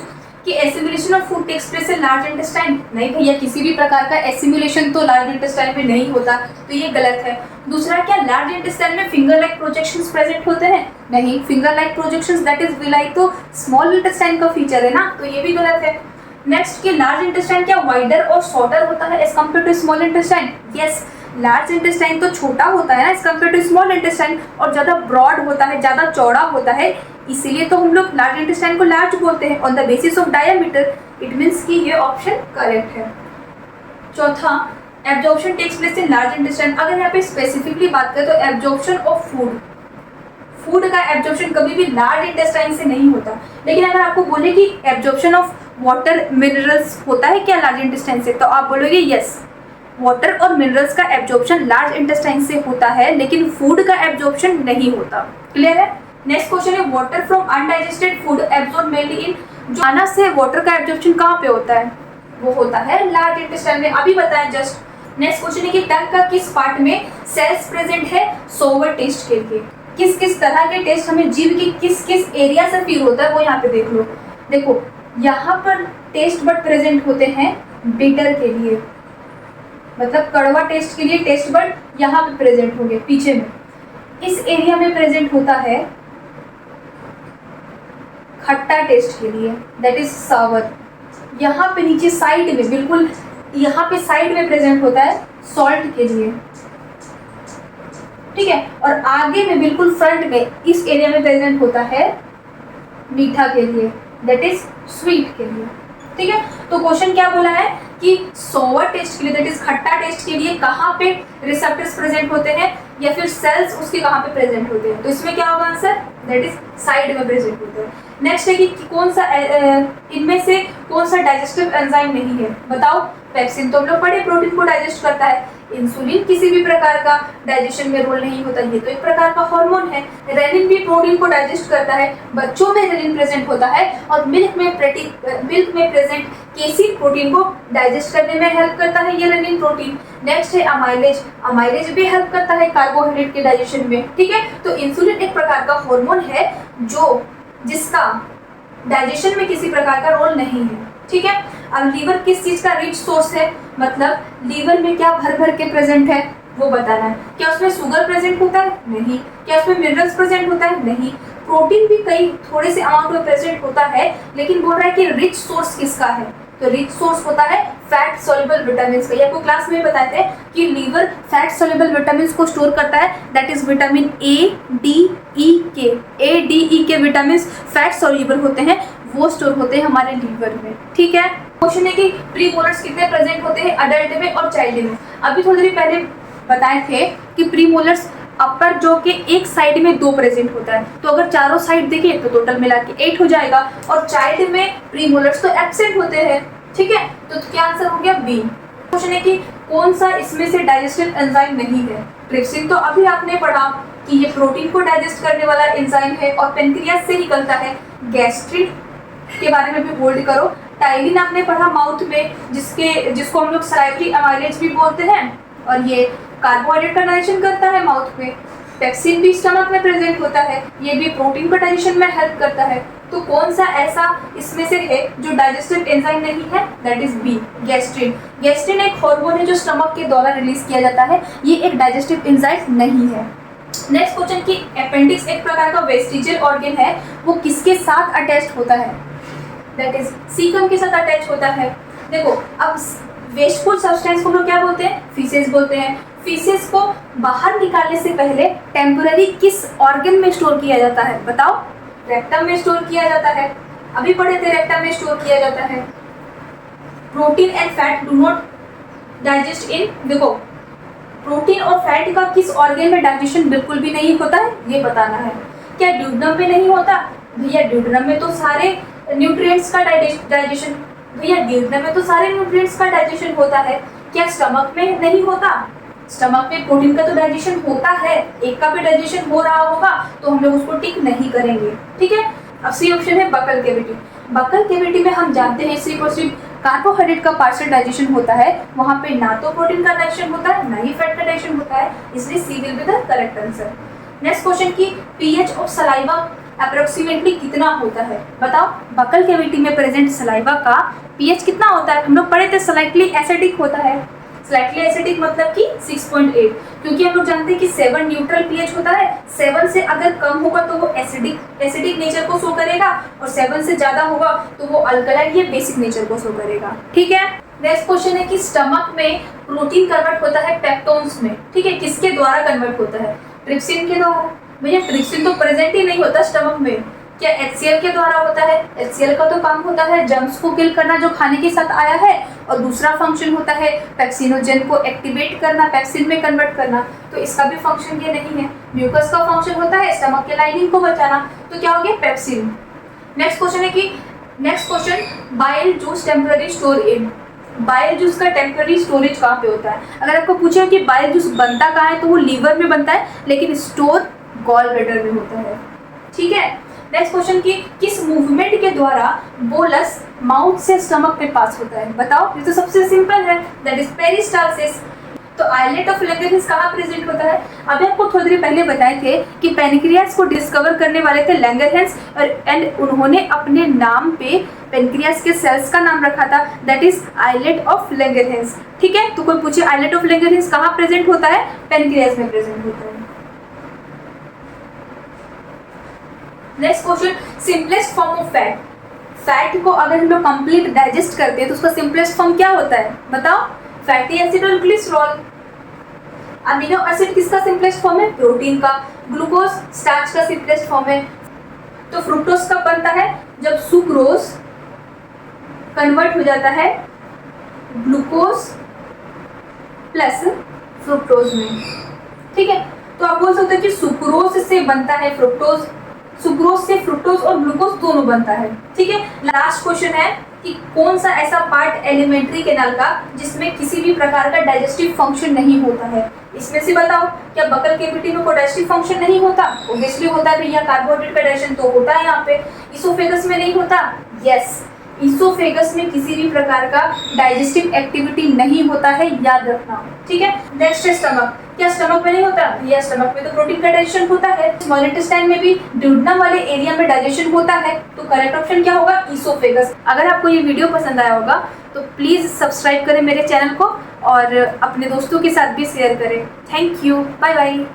कि assimilation of food takes place in large intestine. नहीं भैया, किसी भी प्रकार का एसिमुलेशन तो लार्ज इंटेस्टाइन में नहीं होता, तो ये गलत है। दूसरा, क्या लार्ज इंटेस्टाइन में फिंगर लाइक प्रोजेक्शंस प्रेजेंट होते हैं? नहीं, finger like projections that is villi तो स्मॉल इंटेस्टाइन का फीचर है ना, तो ये भी गलत है। नेक्स्ट, कि लार्ज इंटेस्टाइन क्या वाइडर और शॉर्टर होता है as compare to small intestine? Yes, large intestine तो छोटा होता है ना as compare to small intestine, और ज़्यादा ब्रॉड होता है, ज़्यादा चौड़ा होता है, इसीलिए तो हम लोग लार्ज इंटेस्टाइन को लार्ज बोलते हैं on the basis of diameter. It means कि ये ऑप्शन करेक्ट है। चौथा, absorption takes place in large intestine. अगर यहाँ पे स्पेसिफिकली बात करें तो एब्जॉर्प्शन ऑफ फूड का एब्जॉर्प्शन कभी भी लार्ज इंटेस्टाइन से नहीं होता। लेकिन अगर आपको बोले कि एब्जॉर्प्शन ऑफ वाटर मिनरल्स होता है क्या लार्ज इंटेस्टाइन से, तो आप बोलोगे यस, वाटर और मिनरल्स का एब्जॉर्प्शन लार्ज इंटेस्टाइन से होता है, लेकिन फूड का एब्जॉर्प्शन नहीं होता। क्लियर है? नेक्स्ट क्वेश्चन है water from undigested food absorb mainly इन, जो खाना से वाटर का एब्जॉर्प्शन कहाँ पे होता है, वो होता है लार्ज इंटेस्टाइन में, अभी बताया जस्ट। नेक्स्ट क्वेश्चन है कि टंग का किस पार्ट में सेल्स प्रेजेंट है सोवर टेस्ट के लिए, किस किस तरह के टेस्ट हमें जीव के किस किस एरिया से फील होता है वो यहाँ पे देख लो। देखो यहाँ पर टेस्ट बड प्रेजेंट होते हैं बिटर के लिए, मतलब कड़वा टेस्ट के लिए टेस्ट बड यहाँ पे प्रेजेंट होंगे पीछे में। इस एरिया में प्रेजेंट होता है खट्टा टेस्ट के लिए, दैट इज सावर। यहाँ पे नीचे साइड में, बिल्कुल यहाँ पे साइड में प्रेजेंट होता है सॉल्ट के लिए, ठीक है। और आगे में बिल्कुल फ्रंट में इस एरिया में प्रेजेंट होता है मीठा के लिए, दैट इज स्वीट के लिए, ठीक है। तो क्वेश्चन क्या बोला है कि सोवर टेस्ट के लिए, दैट इज खट्टा टेस्ट के लिए कहाँ पे रिसेप्टर्स प्रेजेंट होते हैं या फिर सेल्स उसके कहाँ पे प्रेजेंट होते हैं, तो इसमें क्या होगा आंसर, दैट इज साइड में प्रेजेंट होते हैं। नेक्स्ट है कि कौन सा इनमें से कौन सा डाइजेस्टिव एंजाइम नहीं है, बताओ। पेप्सिन तो हम लोग पढ़े प्रोटीन को डाइजेस्ट करता है, इंसुलिन किसी भी प्रकार का डाइजेशन में रोल नहीं होता, ये तो एक प्रकार का हार्मोन है। रेनिन भी प्रोटीन को डाइजेस्ट करता है, बच्चों में रेनिन प्रेजेंट होता है, और मिल्क में प्रेजेंट केसीन प्रोटीन को डाइजेस्ट करने में हेल्प करता है ये रेनिन प्रोटीन। नेक्स्ट है अमाइलेज, अमाइलेज भी हेल्प करता है कार्बोहाइड्रेट के डाइजेशन में, ठीक है। तो इंसुलिन एक प्रकार का हार्मोन है जिसका डाइजेशन में किसी प्रकार का रोल नहीं है, ठीक है। अब लीवर किस चीज का रिच सोर्स है, मतलब लीवर में क्या भर भर के प्रेजेंट है वो बताना है। क्या उसमें शुगर प्रेजेंट होता है, नहीं। क्या उसमें मिनरल्स प्रेजेंट होता है, नहीं। प्रोटीन भी कई थोड़े से अमाउंट में प्रेजेंट होता है, लेकिन बोल रहा है कि रिच सोर्स किसका है, तो रिच सोर्स होता है फैट सोल्यूबल विटामिन का। ये आपको क्लास में बताए थे कि लीवर फैट सोल्यूबल विटामिन को स्टोर करता है, that is vitamin A D E K. A D E के विटामिन फैट सोल्यूबल होते हैं, वो स्टोर होते हैं हमारे लीवर में, ठीक है। क्वेश्चन है कि प्रीमोलर्स कितने प्रेजेंट होते हैं अडल्ट में और चाइल्ड में। अभी थोड़ी देर पहले बताए थे कि प्रीमोलर्स अपर जो के एक साइड में 2 प्रेजेंट होता है, तो अगर चारों साइड देखें तो टोटल मिला के 8 हो जाएगा, और चाइल्ड में प्रीमोलर्स तो एब्सेंट होते हैं, ठीक है। तो क्या आंसर हो गया बी। क्वेश्चन है कि कौन सा इसमें से डाइजेस्टिव एंजाइम नहीं है। ट्रिप्सिन तो अभी आपने पढ़ा कि ये प्रोटीन को डाइजेस्ट करने वाला एंजाइम है और पेनक्रियास से निकलता है। गैस्ट्रिक के बारे में भी होल्ड करो। टाइलिन आपने पढ़ा माउथ में, जिसको हम लोग सलाइवरी अमाइलेज भी बोलते हैं, और ये कार्बोहाइड्रेट का डाइजेशन करता है माउथ में। पेप्सिन भी स्टमक में प्रेजेंट होता है, ये भी प्रोटीन का डाइजेशन में हेल्प करता है। तो कौन सा ऐसा इसमें से है जो डाइजेस्टिव एंजाइम नहीं है, that is B, gastrin. Gastrin एक हार्मोन है जो स्टमक के द्वारा रिलीज किया जाता है, ये एक डाइजेस्टिव एंजाइम नहीं है। नेक्स्ट क्वेश्चन की अपेंडिक्स एक प्रकार का वेस्टिजियल ऑर्गन है, वो किसके साथ अटैच्ड होता है, दैट इज सीकम के साथ अटैच होता है। देखो अब वेस्टफुल सब्सटेंस को हम लोग क्या बोलते हैं, फीसेस बोलते हैं। फीसेस को बाहर निकालने से पहले टेम्पररी किस ऑर्गन में स्टोर किया जाता है, बताओ। रेक्टम में स्टोर किया जाता है, अभी पढ़े थे रेक्टम में स्टोर किया जाता है। Protein and fat do not digest in, देखो प्रोटीन और फैट का किस ऑर्गन में डाइजेशन बिल्कुल भी नहीं होता है, ये बताना है। क्या ड्यूडनम में नहीं होता, भैया ड्यूडनम में तो सारे न्यूट्रिएंट्स का डाइजेशन, भैया ड्यूडनम में तो सारे न्यूट्रिएंट्स का डाइजेशन होता है। क्या स्टमक में नहीं होता, स्टमक में प्रोटीन का तो डाइजेशन होता है, एक का भी डाइजेशन हो रहा होगा तो हम लोग उसको टिक नहीं करेंगे, ठीक है। अब सी ऑप्शन है बकल कैविटी। बकल कैविटी में हम जानते हैं सिर्फ और सिर्फ कार्बोहाइड्रेट का पार्शियल डाइजेशन होता है, वहाँ पे ना तो प्रोटीन का डाइजेशन होता है ना ही फैट का डाइजेशन होता है, इसलिए C will be the correct answer. Next question की पीएच ऑफ सलाइवा अप्रोक्सीमेटली कितना होता है, बताओ। बकल कैविटी में प्रेजेंट सलाइवा का पीएच कितना होता है, हम लोग पढ़े थे स्लाइटली एसिडिक होता है। स्लाइटली एसिडिक मतलब कि 6.8, क्योंकि हम लोग जानते हैं कि 7 न्यूट्रल पीएच होता है, 7 से अगर कम होगा तो वो एसिडिक नेचर को शो करेगा, और 7 से ज्यादा होगा तो वो अल्कलाइन या बेसिक नेचर को शो करेगा, ठीक है। नेक्स्ट क्वेश्चन है कि स्टमक में प्रोटीन कन्वर्ट होता है पेप्टोन्स में, ठीक है, किसके द्वारा कन्वर्ट होता है, ट्रिप्सिन के द्वारा। भैया ट्रिप्सिन तो प्रेजेंट ही नहीं होता स्टमक में, क्या HCl के द्वारा होता है। HCl का तो काम होता है जर्म्स को किल करना जो खाने के साथ आया है, और दूसरा फंक्शन होता है पेप्सिनोजेन को एक्टिवेट करना, पेप्सिन में कन्वर्ट करना, तो इसका भी फंक्शन ये नहीं है। म्यूकस का फंक्शन होता है स्टमक के लाइनिंग को बचाना, तो क्या हो गया पेप्सिन। नेक्स्ट क्वेश्चन है कि next question bile juice temporary store in, bile juice का टेम्पररी स्टोरेज कहाँ पे होता है। अगर आपको पूछे कि बाइल जूस बनता कहाँ है तो वो लीवर में बनता है, लेकिन स्टोर गॉल ब्लैडर में होता है, ठीक है। नेक्स्ट क्वेश्चन की किस मूवमेंट के द्वारा बोलस माउथ से स्टमक पे पास होता है? बताओ, ये तो सबसे सिंपल है, दैट इज पेरिस्टालसिस। तो आइलेट ऑफ लैंगरहैंस कहाँ प्रेजेंट होता है? अभी आपको थोड़ी देर पहले बताए थे कि पेनक्रियास को डिस्कवर करने वाले थे लैंगरहैंस, एंड उन्होंने अपने नाम पे पेनक्रियास के सेल्स का नाम रखा था, that is islet of Langerhans. ठीक है, तो कोई पूछे आइलेट ऑफ लैंगरहैंस कहाँ प्रेजेंट होता है? पेनक्रियास में प्रेजेंट होता है। Next question, simplest form of fat. Fat को अगर हम लोग कंप्लीट डाइजेस्ट करते हैं तो उसका सिंपलेस्ट फॉर्म क्या होता है? बताओ, फैटी एसिड और ग्लिसरॉल। अमीनो एसिड किसका सिंपलेस्ट फॉर्म है? प्रोटीन का। ग्लूकोज स्टार्च का सिंपलेस्ट फॉर्म है। तो फ्रुक्टोज कब बनता है? जब सुक्रोज कन्वर्ट हो जाता है ग्लूकोज प्लस फ्रुक्टोज में। ठीक है, तो आप बोल सकते हो कि सुक्रोज से बनता है फ्रुक्टोज, सुक्रोज से फ्रुक्टोज और ग्लूकोज दोनों बनता है। ठीक है, लास्ट क्वेश्चन है कि कौन सा ऐसा पार्ट एलिमेंट्री कैनाल का जिसमें किसी भी प्रकार का डाइजेस्टिव फंक्शन नहीं होता है? इसमें से बताओ, क्या बकल कैविटी में कोई डाइजेस्टिव फंक्शन नहीं होता? ऑब्वियसली होता है भैया, कार्बोहाइड्रेट का डाइजेशन तो होता है यहाँ पे। इसोफेगस में नहीं होता? यस, इसोफेगस में किसी भी प्रकार का डाइजेस्टिव एक्टिविटी नहीं होता है, याद रखना। ठीक है, नेक्स्ट है स्टमक। क्या स्टमक में नहीं होता? भैया स्टमक में तो प्रोटीन का डाइजेशन होता है। स्मॉल इंटेस्टाइन में भी ड्यूडेनम वाले एरिया में डाइजेशन होता है, तो करेक्ट ऑप्शन क्या होगा? इसोफेगस। अगर आपको ये वीडियो पसंद आया होगा तो प्लीज सब्सक्राइब करें मेरे चैनल को और अपने दोस्तों के साथ भी शेयर करें। Thank you, bye bye.